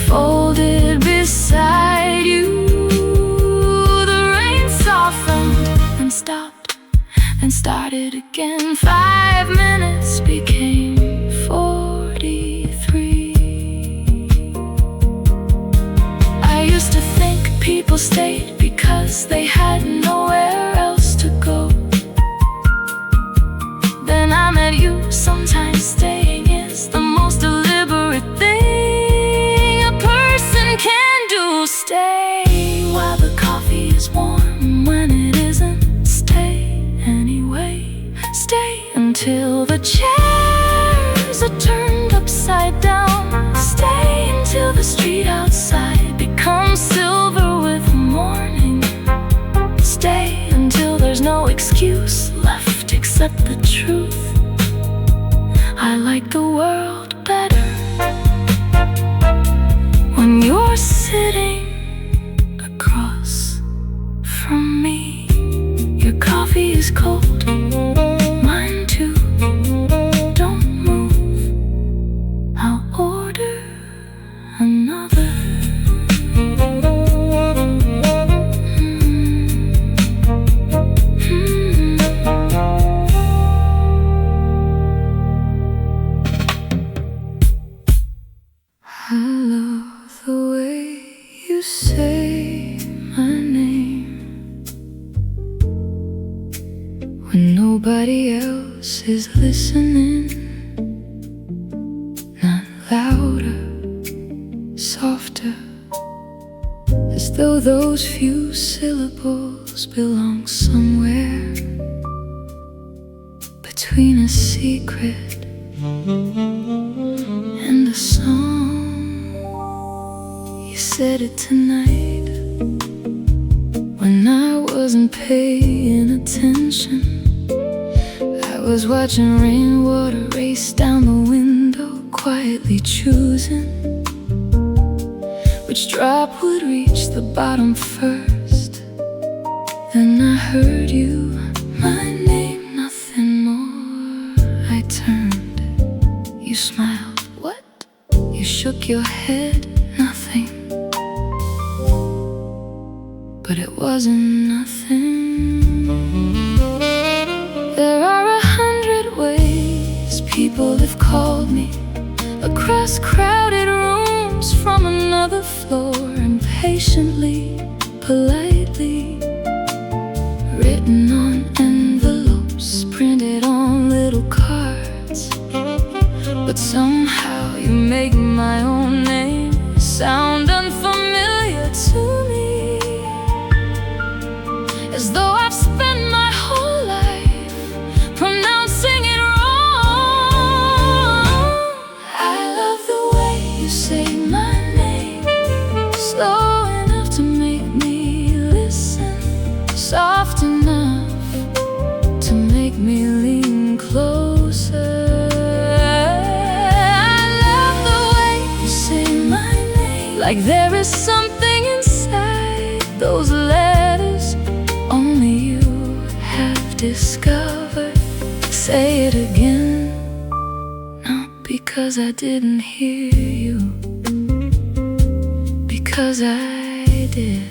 folded beside you. The rain softened and stopped, then started again. 5 minutes became 43. I used to think people stayed because they had nowhere else to go. Then I met you. Sometimes staying is the most deliberate thing a person can do. Stay while the coffee is warm. When it isn't, stay anyway. Stay until the chairs are turned upside down. Stay until the street outside becomes silver with morning. Stay until there's no excuse left except the truth. I like the world better when you're sitting ice cold, mine too. Don't move, I'll order another. I love the way you say my name when nobody else is listening. Not louder, softer, as though those few syllables belong somewhere between a secret and a song. You said it tonight when I wasn't paying attention. I was watching rainwater race down the window, quietly choosing which drop would reach the bottom first. Then I heard you, my name, nothing more. I turned, you smiled. What? You shook your head. Nothing. But it wasn't nothing. There are 100 ways people have called me, across crowded rooms from another floor, impatiently, politely, written on envelopes, printed on little cards. But somehow you make my own name sound unfamiliar to me, as though I've spent my whole life pronouncing it wrong. I love the way you say my name, slow enough to make me listen, soft enough to make me lean closer. Like there is something inside those letters only you have discovered. Say it again, not because I didn't hear you, because I did.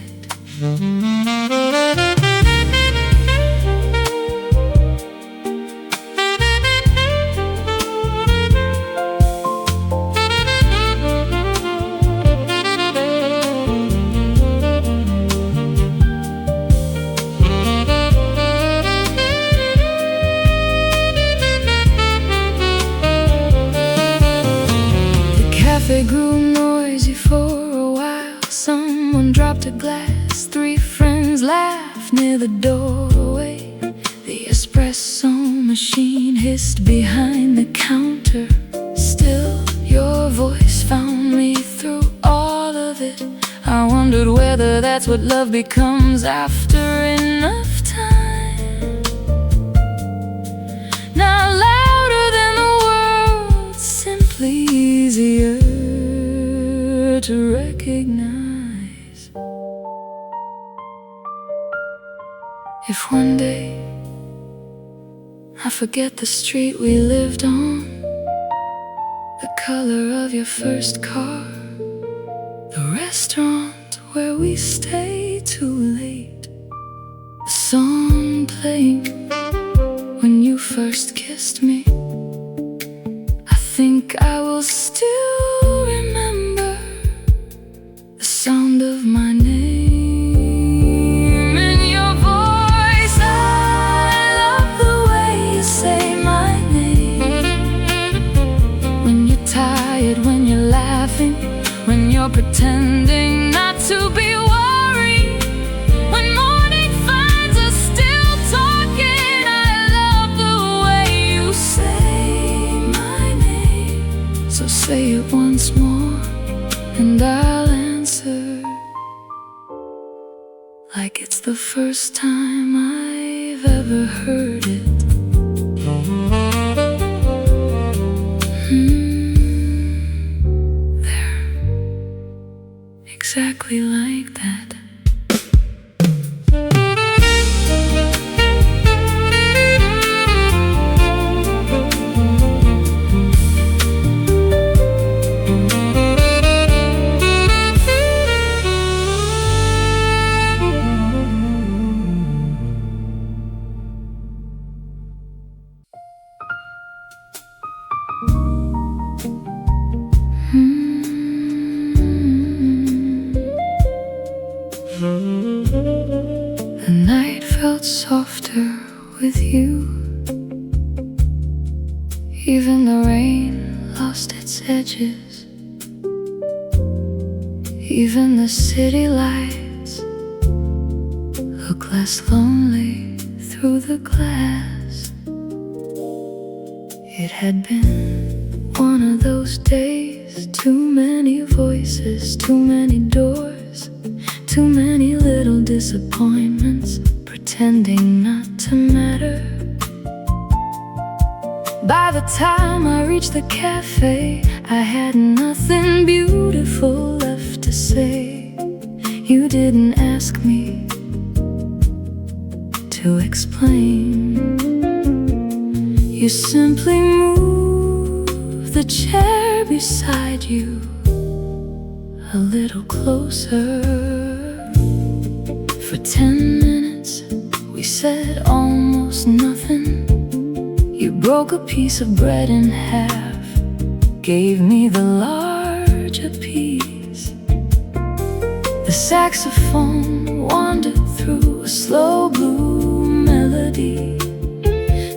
They grew noisy for a while. Someone dropped a glass, 3 friends laughed near the doorway. The espresso machine hissed behind the counter. Still, your voice found me through all of it. I wondered whether that's what love becomes after enough time. Not louder than the world, simply easier to recognize. If one day I forget the street we lived on, the color of your first car, the restaurant where we stayed too late, the song playing when you first kissed me, I think I will still remember the sound of my name in your voice. I love the way you say my name, when you're tired, when you're laughing, when you're pretending not to be worried, when morning finds us still talking. I love the way you say my name. So say it once more and I'll answer like it's the first time I've ever heard it. There, exactly like that. The night felt softer with you. Even the rain lost its edges. Even the city lights look less lonely through the glass. It had been one of those days. Too many voices, too many doors, too many little disappointments, pretending not to matter. By the time I reached the cafe, I had nothing beautiful left to say. You didn't ask me to explain. You simply moved the chair beside you a little closer. For 10 minutes we said almost nothing. You broke a piece of bread in half, gave me the larger piece. The saxophone wandered through a slow blue melody.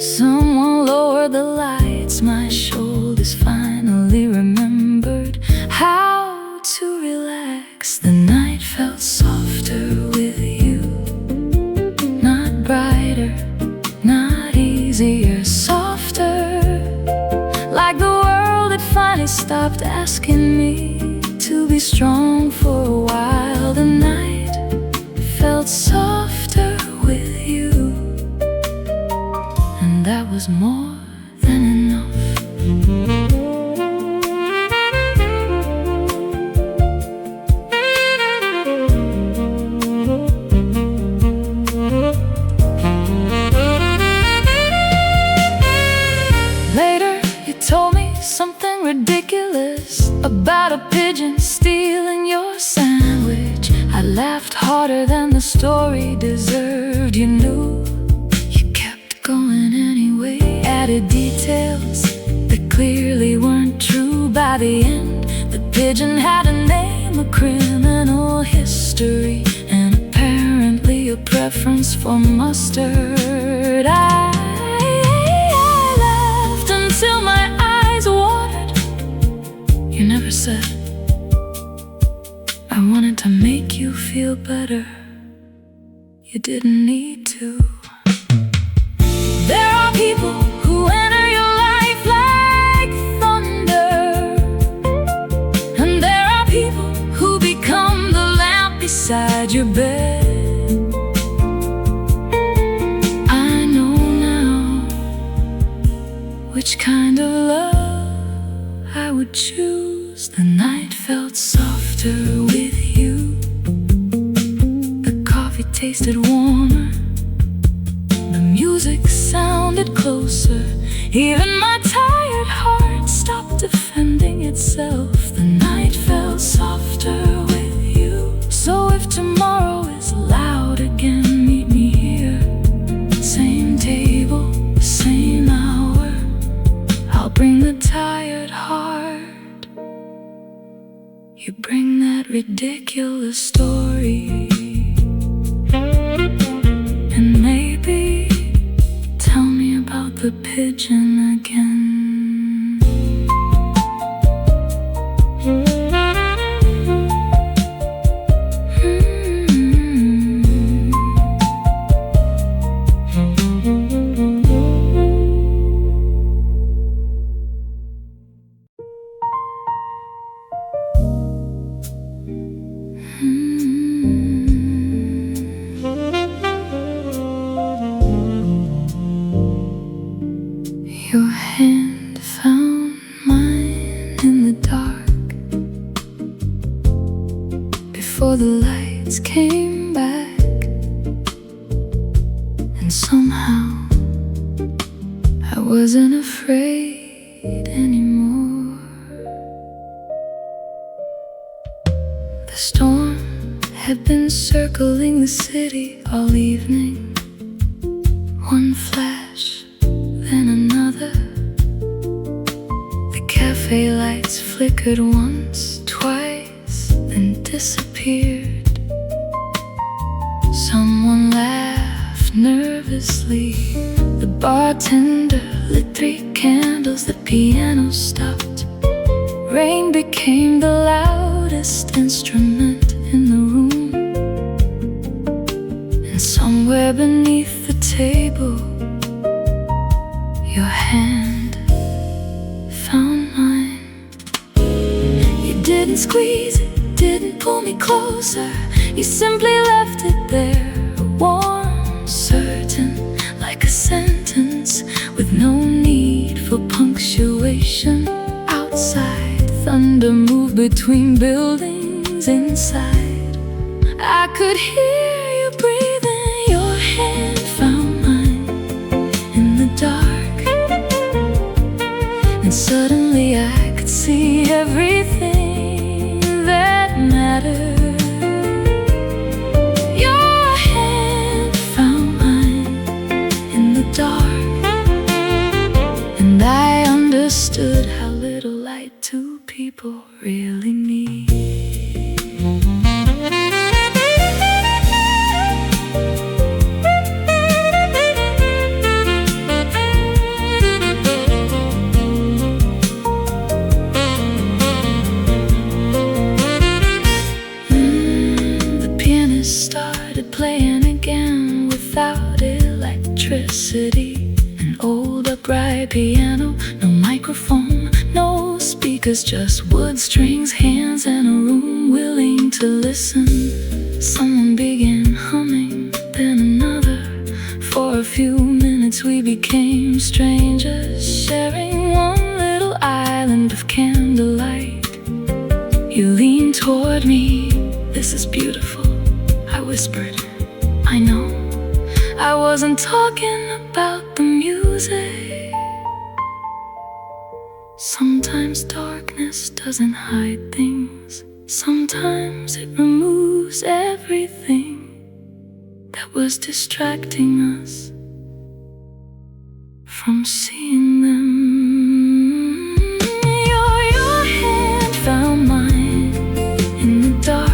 Someone lowered the lights, my shoulders finally remembered how to relax. The night felt softer with you. Not brighter, not easier, softer. Like the world had finally stopped asking me to be strong for a while. The night felt softer with you, and that was more than enough. Told me something ridiculous about a pigeon stealing your sandwich. I laughed harder than the story deserved. You knew, you kept going anyway. Added details that clearly weren't true. By the end, the pigeon had a name, a criminal history, and apparently a preference for mustard. I laughed until my eyes watered. You never said, I wanted to make you feel better. You didn't need to. There are people who enter your life like thunder, and there are people who become the lamp beside your bed. I know now which kind of love I would choose. The night felt softer with you. The coffee tasted warmer. The music sounded closer. Even my tired heart stopped defending itself. The night felt softer with you. So if tomorrow is loud again, meet me here. Same table, same hour. I'll bring the tired heart. You bring that ridiculous story. And maybe tell me about the pigeon again. Your hand found mine in the dark before the lights came back, and somehow I wasn't afraid anymore. The storm had been circling the city all evening. One flash, then another. cafe lights flickered once, twice, then disappeared. Someone laughed nervously. The bartender lit 3 candles. The piano stopped. Rain became the loudest instrument in the room. And somewhere beneath the table, your hand found mine. You didn't squeeze it, didn't pull me closer. You simply left it there, warm, certain, like a sentence with no need for punctuation. Outside, thunder moved between buildings. Inside, I could hear you breathing. Your hand found mine in the dark, and suddenly I could see everything that mattered. Your hand found mine in the dark, and I understood how little light 2 people really need. Started playing again without electricity. An old upright piano, no microphone, no speakers, just wood strings, hands, and a room willing to listen. Someone began humming, then another. For a few minutes we became strangers, sharing one little island of candlelight. You leaned toward me. This is beautiful, I whispered. I know I wasn't talking about the music. Sometimes darkness doesn't hide things. Sometimes it removes everything that was distracting us from seeing them. Your hand found mine in the dark.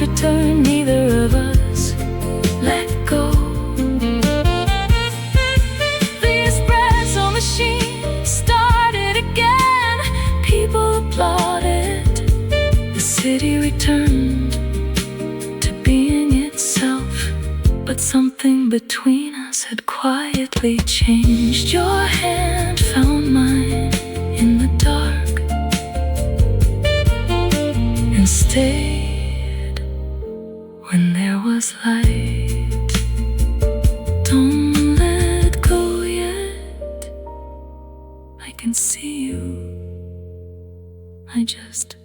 Return, neither of us let go. The espresso machine started again. People applauded. The city returned to being itself. But something between us had quietly changed. Your hand found mine in the dark and stayed when there was light. Don't let go yet. I can see you. I just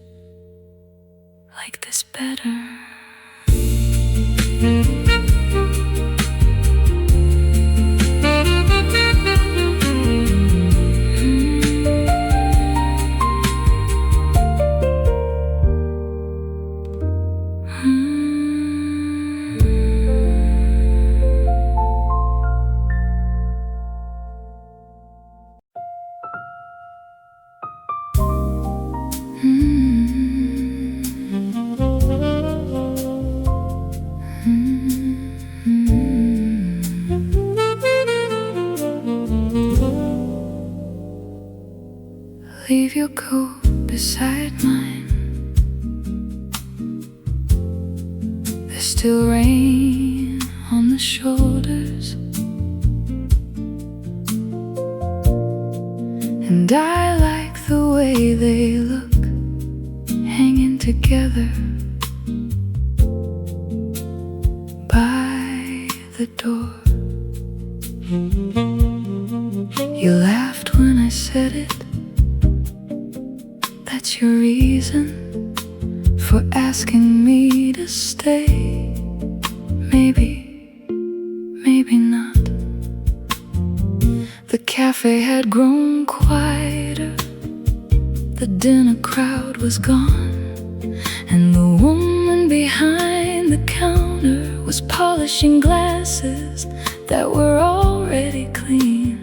like this better. Leave your coat beside mine. There's still rain on the shoulders, and I like the way they look, hanging together by the door. You laughed when I said it. That's your reason for asking me to stay. Maybe, maybe not. The cafe had grown quieter. The dinner crowd was gone, and the woman behind the counter was polishing glasses that were already clean.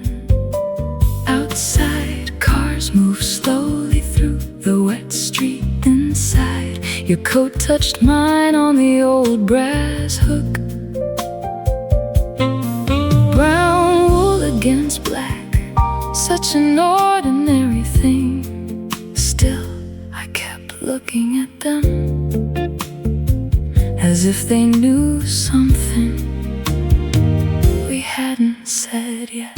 outside. Cars move slowly through the wet street inside. Your coat touched mine on the old brass hook. Brown wool against black, such an ordinary thing. Still, I kept looking at them as if they knew something we hadn't said yet.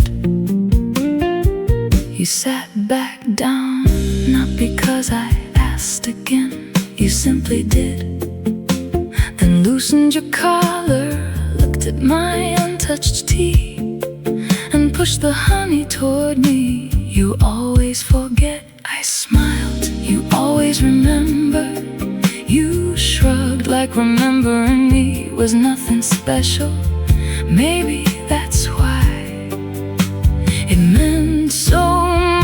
You sat back down, not because I asked again, you simply did. Then loosened your collar, looked at my untouched tea, and pushed the honey toward me. You always forget, I smiled. You always remember. You shrugged like remembering me was nothing special. Maybe that's why it meant so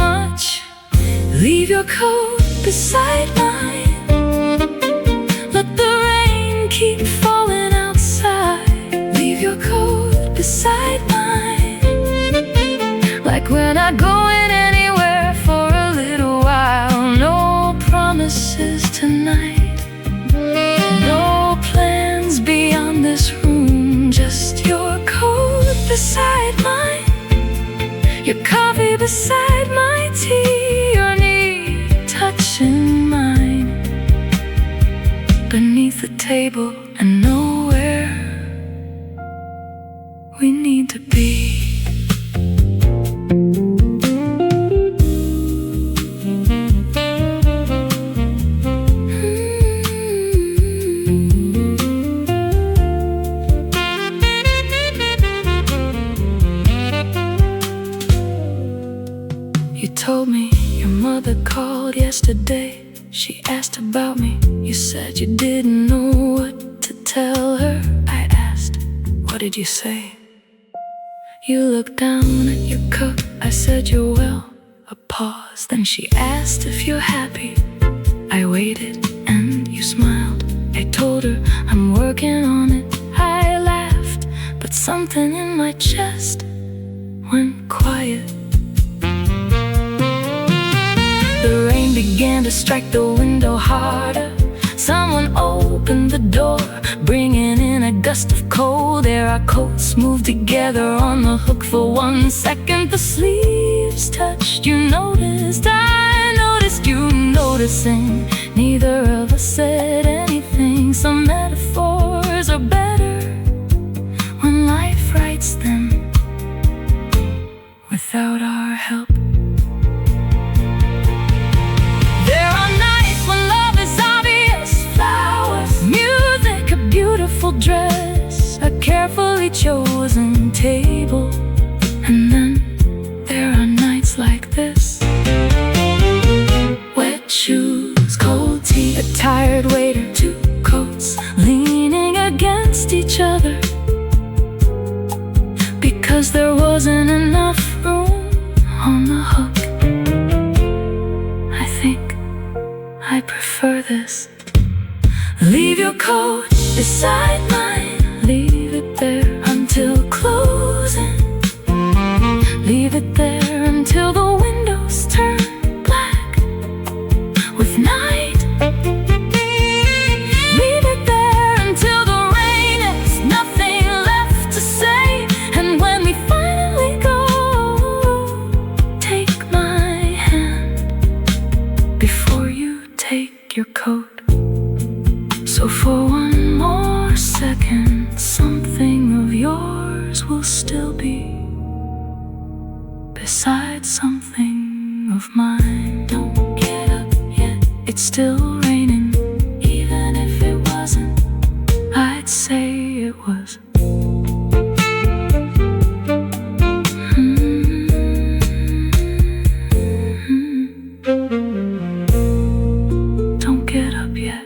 much. Leave your coat beside mine. Let the rain keep falling outside. Leave your coat beside mine. Like we're not going anywhere for a little while. No promises tonight. No plans beyond this room. Just your coat beside mine. Your coffee beside my tea. Your knee touching mine. Beneath the table and nowhere we need to be. You told me your mother called yesterday. She asked about me. You said you didn't know what to tell her. I asked, what did you say? You looked down at your cup. I said you're well. A pause, then she asked if you're happy. I waited and you smiled. I told her I'm working on it. I laughed, but something in my chest went quiet. The rain began to strike the window harder. Someone opened the door, bringing in a gust of cold air. Our coats moved together on the hook for 1 second. The sleeves touched. You noticed, I noticed you noticing. Neither of us said anything. Some metaphors are better when life writes them without our help. Dress, a carefully chosen table. And then there are nights like this. Wet shoes, cold tea, a tired waiter, 2 coats leaning against each other because there wasn't enough room on the hook. I think I prefer this. Leave your coat beside mine. Leave it there until closing. Leave it there until the windows turn black with night. Leave it there until the rain is nothing left to say. And when we finally go, take my hand before you take your coat. So for 1 more second, something of yours will still be beside something of mine. Don't get up yet, it's still raining. Even if it wasn't, I'd say it was. Don't get up yet.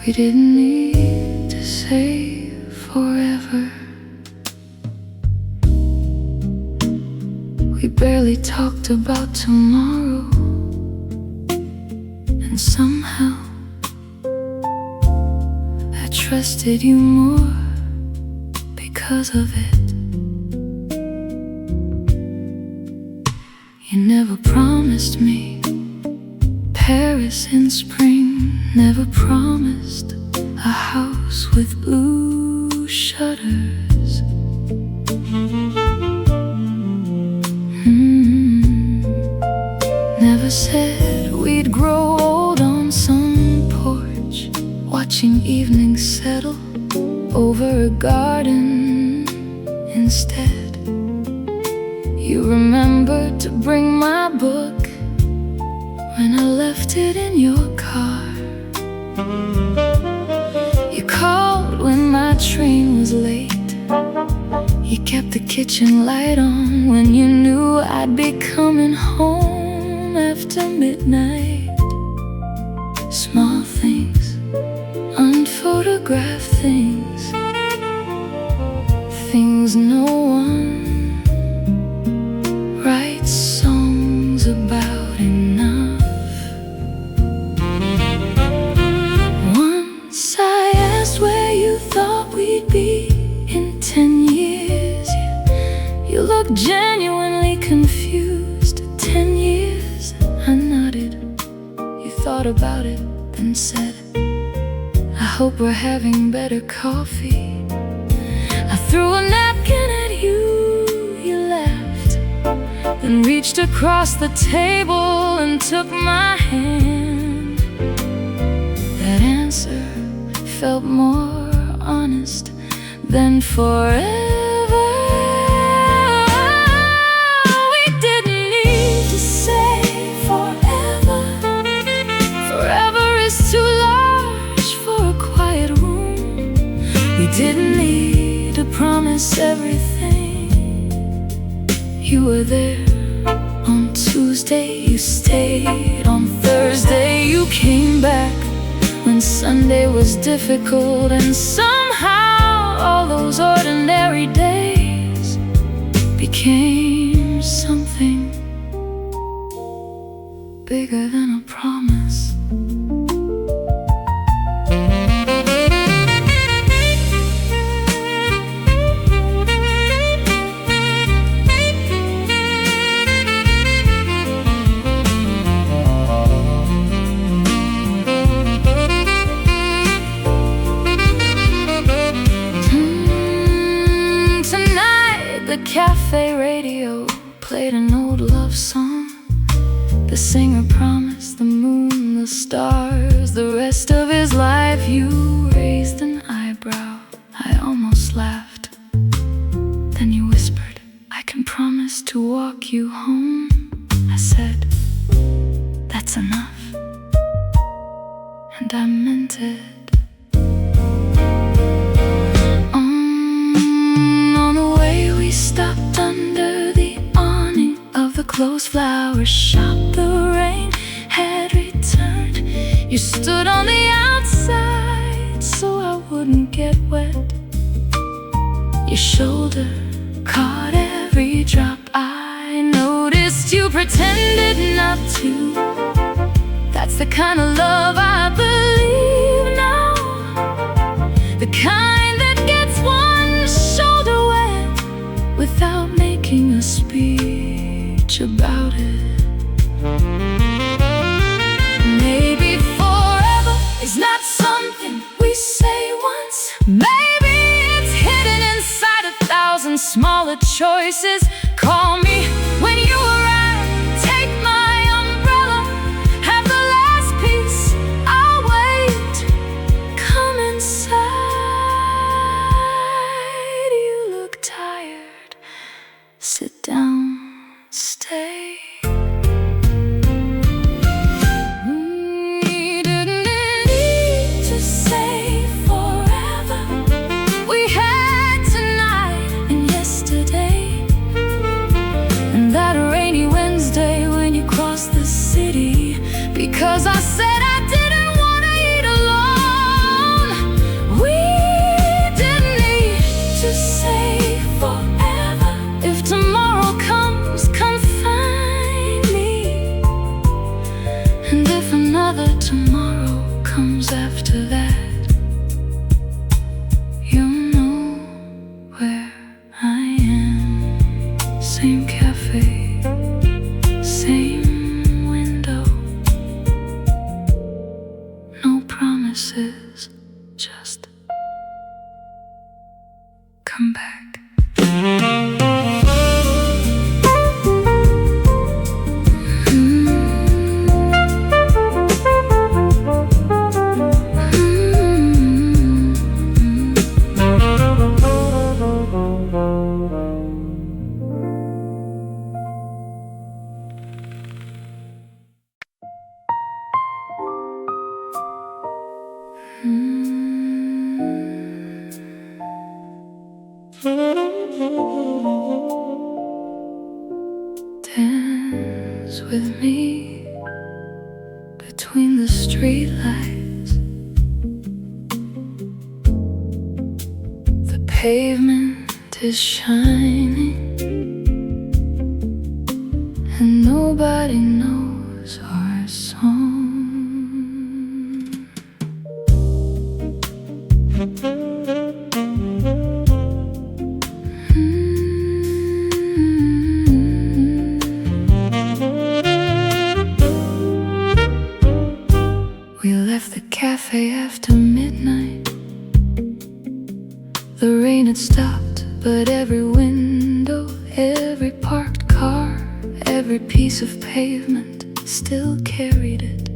We didn't need to say forever. barely talked about tomorrow, and somehow I trusted you more because of it. You never promised me Paris in spring, never promised a house with blue shutters. Never said we'd grow old on some porch, watching evenings settle over a garden instead. You remembered to bring my book when I left it in your car. You called when my train was late. You kept the kitchen light on when you knew I'd be coming home after midnight. Small things, unphotographed things, things no one writes songs about enough. Once I asked where you thought we'd be in 10 years. You looked genuinely confused. 10 years, I nodded. You thought about it, then said, I hope we're having better coffee. I threw a napkin at you, you laughed, then reached across the table and took my hand. That answer felt more honest than forever. We didn't need to say forever. Forever is too large for a quiet room. We didn't need to promise everything. You were there on Tuesday, you stayed on Thursday, you came back when Sunday was difficult, and somehow all those ordinary days became something bigger than a promise. The cafe radio played an old love song. The singer promised the moon, the stars, the rest of his life. You raised an eyebrow, I almost laughed. Then you whispered, I can promise to walk you home. I said, that's enough, and I meant it. We stopped under the awning of the closed flower shop. The rain had returned. You stood on the outside so I wouldn't get wet. Your shoulder caught every drop. I noticed you pretended not to. That's the kind of love I believe now. The kind that gets one shoulder wet without making a speech about it. Maybe forever is not something we say once. Maybe it's hidden inside 1,000 smaller choices. Call me when you arrive, take my umbrella, have the last piece, I'll wait. Come inside, you look tired. Sit down, stay. We didn't need to say forever. We had tonight and yesterday, and that rainy Wednesday when you crossed the city. Because I said I didn't want to eat alone. We didn't need to say forever. If tomorrow comes, come find cafe, same window. No promises, just come back. Dance with me between the streetlights. The pavement is shining, and nobody knows our song. We left the cafe after midnight. The rain had stopped, but every window, every parked car, every piece of pavement still carried it.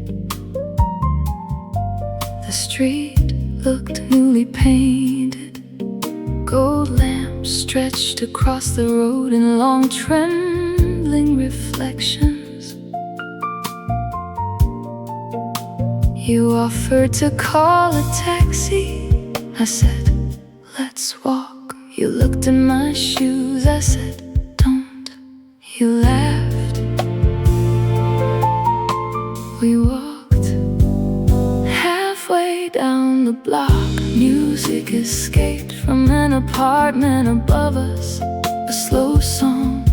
The street looked newly painted. Gold lamps stretched across the road in long trembling reflections. You offered to call a taxi. I said, let's walk. You looked in my shoes. I said, don't. You laughed. We walked halfway down the block. Music escaped from an apartment above us. A slow song.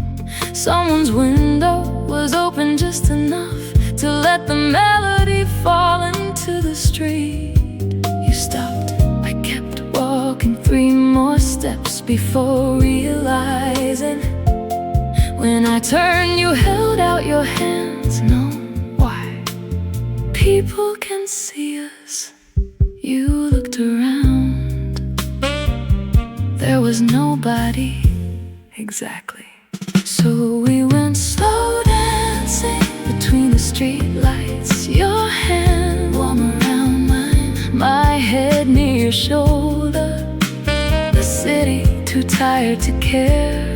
Someone's window was open just enough to let the melody fall into the street. You stopped. I kept walking 3 more steps before realizing. When I turned, you held out your hands. No, why? People can see us. You looked around. There was nobody, exactly. So we went slow dancing between the streetlights. Your hand warm around mine, my head near your shoulder. The city too tired to care.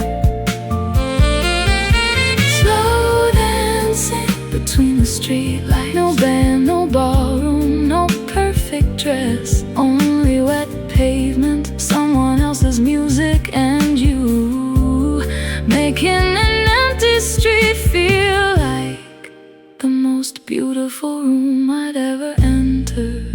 Slow dancing between the streetlights. No band, no ballroom, no perfect dress. Only wet pavement, someone else's music, and you making an empty street feel like the most beautiful room I'd ever entered.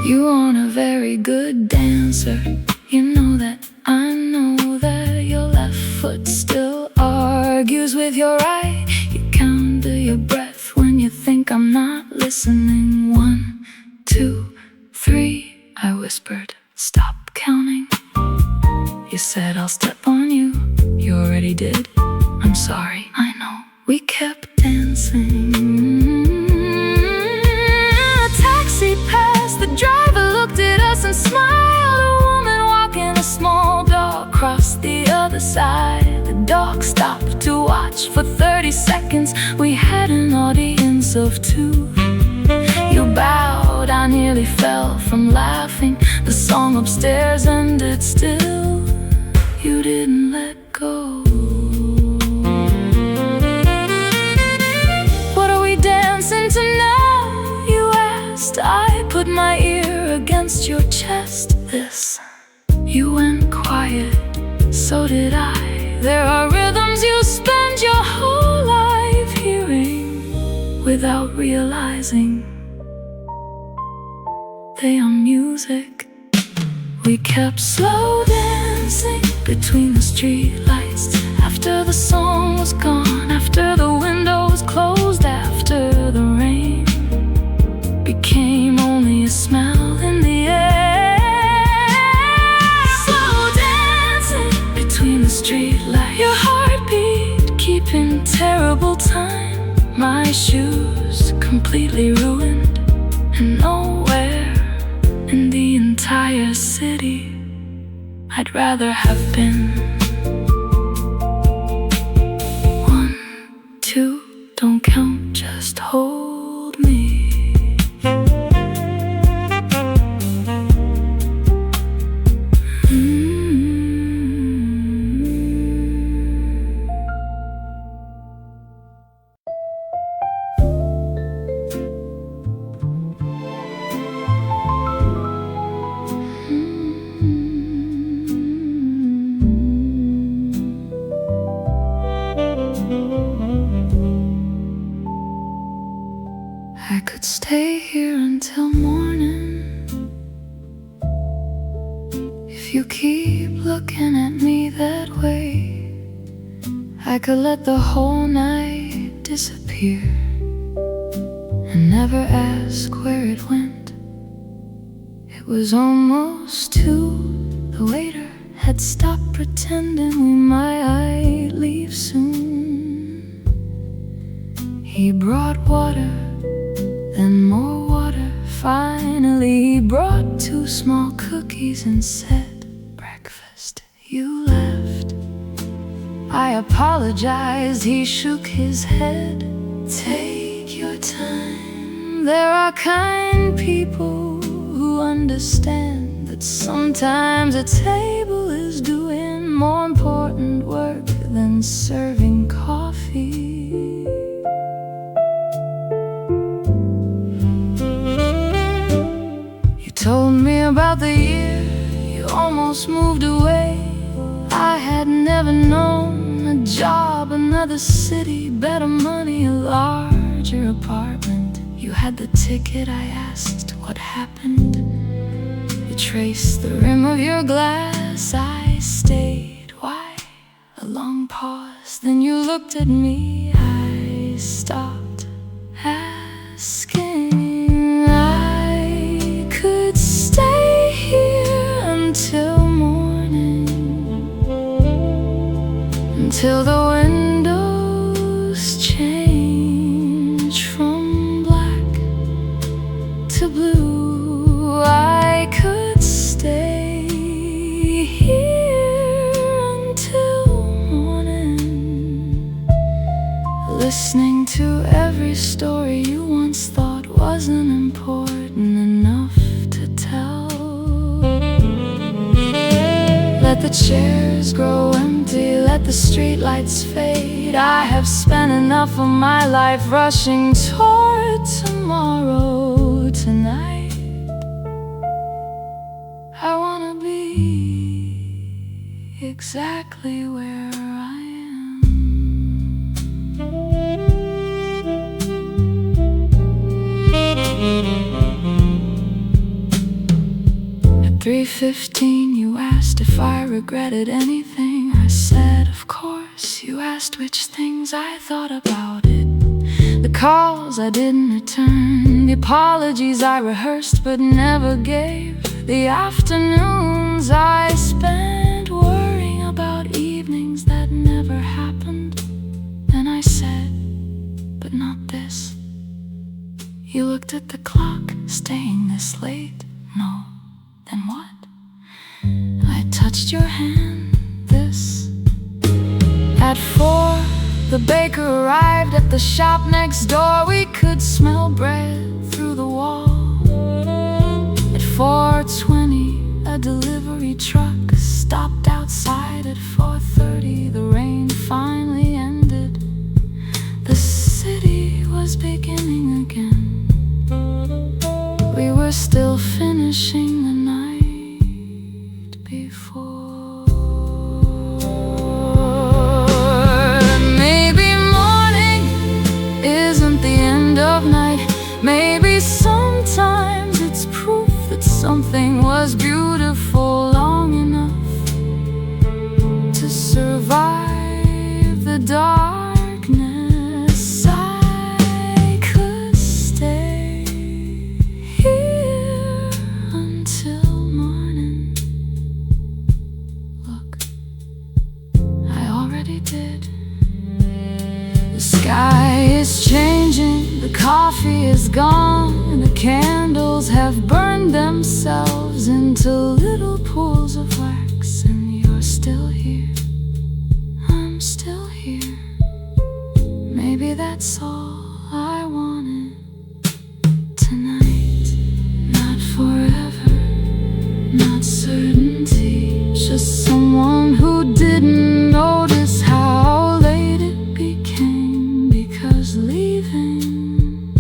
You aren't a very good dancer. You know that, I know that. Your left foot still argues with your right. You count to your breath when you think I'm not listening. 1, 2, 3, I whispered, stop counting. You said I'll step on you. You already did. I'm sorry, I know. We kept dancing. A taxi passed. The driver looked at us and smiled. A woman walking a small dog crossed the other side. The dog stopped to watch for 30 seconds. We had an audience of 2. You bowed, I nearly fell from laughing. The song upstairs ended still. You didn't let go. What are we dancing to now? You asked. I put my ear against your chest. This. You went quiet, so did I. There are rhythms you spend your whole life hearing without realizing they are music. We kept slow dancing between the streetlights. After After the song was gone, after the windows closed, after the rain became only a smell in the air. Slow dancing between the streetlights, your heartbeat keeping terrible time. My shoes completely ruined, and nowhere in the entire city I'd rather have been. 1, 2, don't count, just hold me. I could stay here until morning if you keep looking at me that way. I could let the whole night disappear and never ask where it went. It was almost 2. The waiter had stopped pretending we might leave soon. He brought water, then more water. Finally he brought 2 small cookies and said, "Breakfast." You left. I apologized. He shook his head. Take your time. There are kind people who understand that sometimes a table is doing more important work than serving coffee. Told me about the year you almost moved away. I had never known a job, another city, better money, a larger apartment. You had the ticket. I asked what happened. You traced the rim of your glass. I stayed. Why? A long pause. Then you looked at me. I stopped asking. Stay here until morning, until the windows change from black to blue. I could stay here until morning, listening to every story you once thought wasn't important enough to tell. Let the chairs grow empty, let the streetlights fade. I have spent enough of my life rushing toward tomorrow. Tonight I wanna be exactly where I am. At 3:15 you asked if I regretted anything. I said, of course. You asked which things I thought about it. The calls I didn't return, the apologies I rehearsed but never gave, the afternoons I spent worrying about evenings that never happened. Then I said, but not this. You looked at the clock. Staying this late? No. Then what? I touched your hand. This. At 4, the baker arrived at the shop next door. We could smell bread through the wall. At 4:20, a delivery truck stopped outside. At 4:30, the rain finally ended. The city was beginning again. We were still finishing the night before. Maybe morning isn't the end of night. Maybe sometimes it's proof that something was beautiful long enough to survive did. The sky is changing, the coffee is gone, and the candles have burned themselves into little pools of wax. And you're still here, I'm still here. Maybe that's all I wanted tonight. Not forever, not certainty, just someone who didn't notice how late it became, because leaving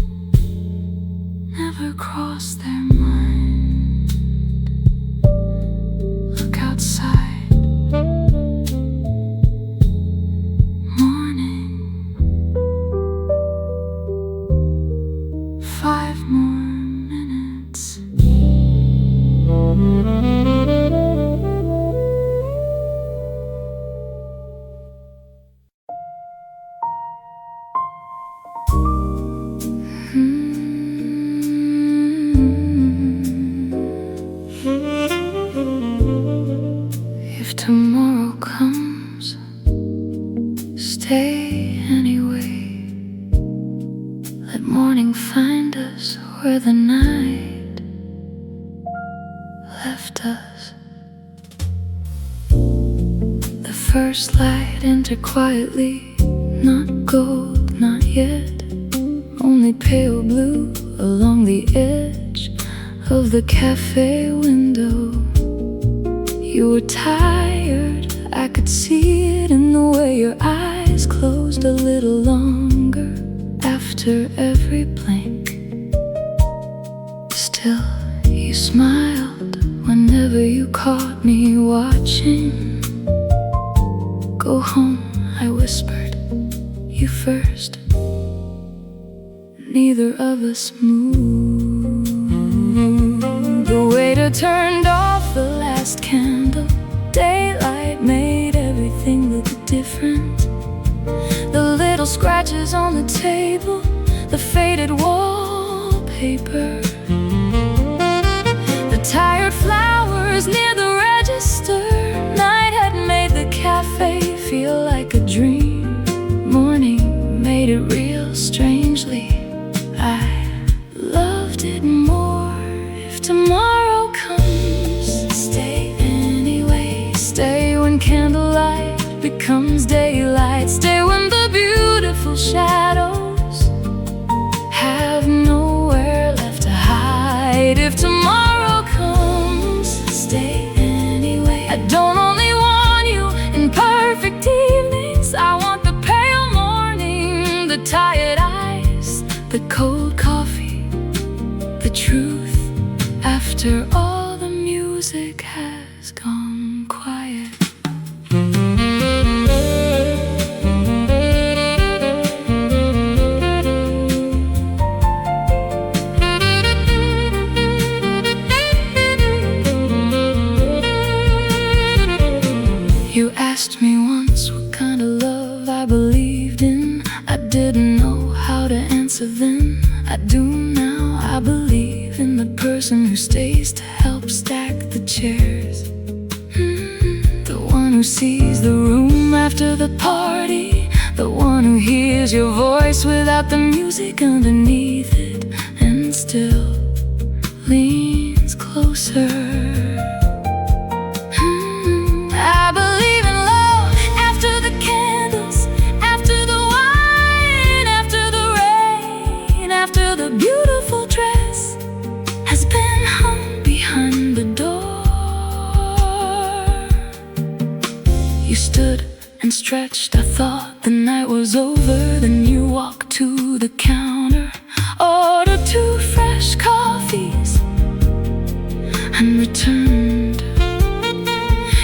never crossed their mind. Look outside, morning. 5 more minutes. If tomorrow comes, stay anyway. Let morning find us where the night left us. The first light entered quietly, not gold, not yet, only pale blue along the edge of the cafe window. You were tired, I could see it in the way your eyes closed a little longer after every blink. Still, you smiled whenever you caught me watching. Go home, I whispered, you first. Neither of us moved. The waiter turned off the last candle. Daylight made everything look different. The little scratches on the table, the faded wallpaper, the tired flowers near the register. Night had made the cafe feel like a dream. Morning made it real strangely. I loved it more. If tomorrow comes, stay anyway. Stay when candlelight becomes daylight. Stay when the beautiful shadows have nowhere left to hide. If tomorrow comes, stay anyway. I don't only want you in perfect evenings. I want the pale morning, the tired eyes, the cold coffee, the truth after all the music has gone quiet. You asked me once what kind of love I believed in. I didn't know how to answer then. I do now. I believe in the person who stays to help stack the chairs. The one who sees the room after the party, the one who hears your voice without the music underneath it, and still leans closer. I believe in love after the candles, after the wine, after the rain, after the beautiful dress has been hung behind the door. You stood and stretched, I thought the night was over. Then you walked to the counter, ordered 2 fresh coffees, and returned.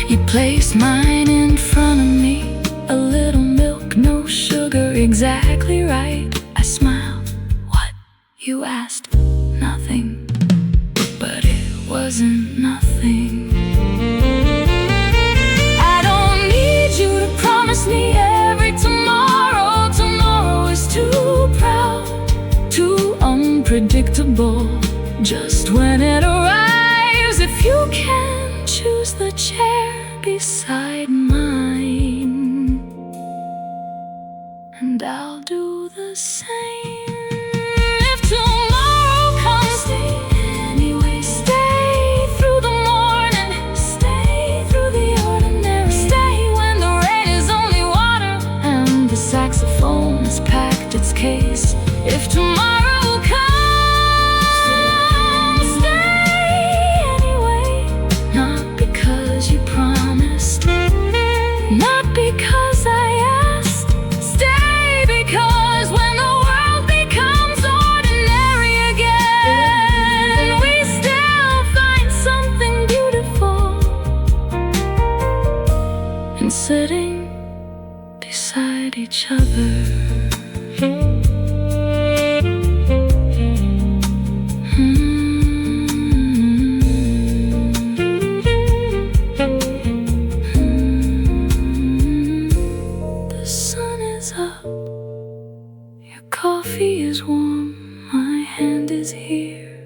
You placed mine in front of me, a little milk, no sugar, exactly right. I smiled. What? You asked. Nothing. But it wasn't nothing. I don't need you to promise me every tomorrow. Tomorrow is too proud, too unpredictable. Just when it arrives, if you can choose the chair beside mine. I'll do the same. If tomorrow comes, stay anyway. Stay through the morning, stay through the ordinary. Stay when the rain is only water and the saxophone has packed its case. If tomorrow comes, stay anyway. Not because you promised, not because I asked. Stay because when the world becomes ordinary again, we still find something beautiful in sitting beside each other. The sun is up, your coffee is warm, my hand is here.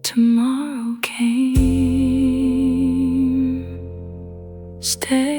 Tomorrow came. Stay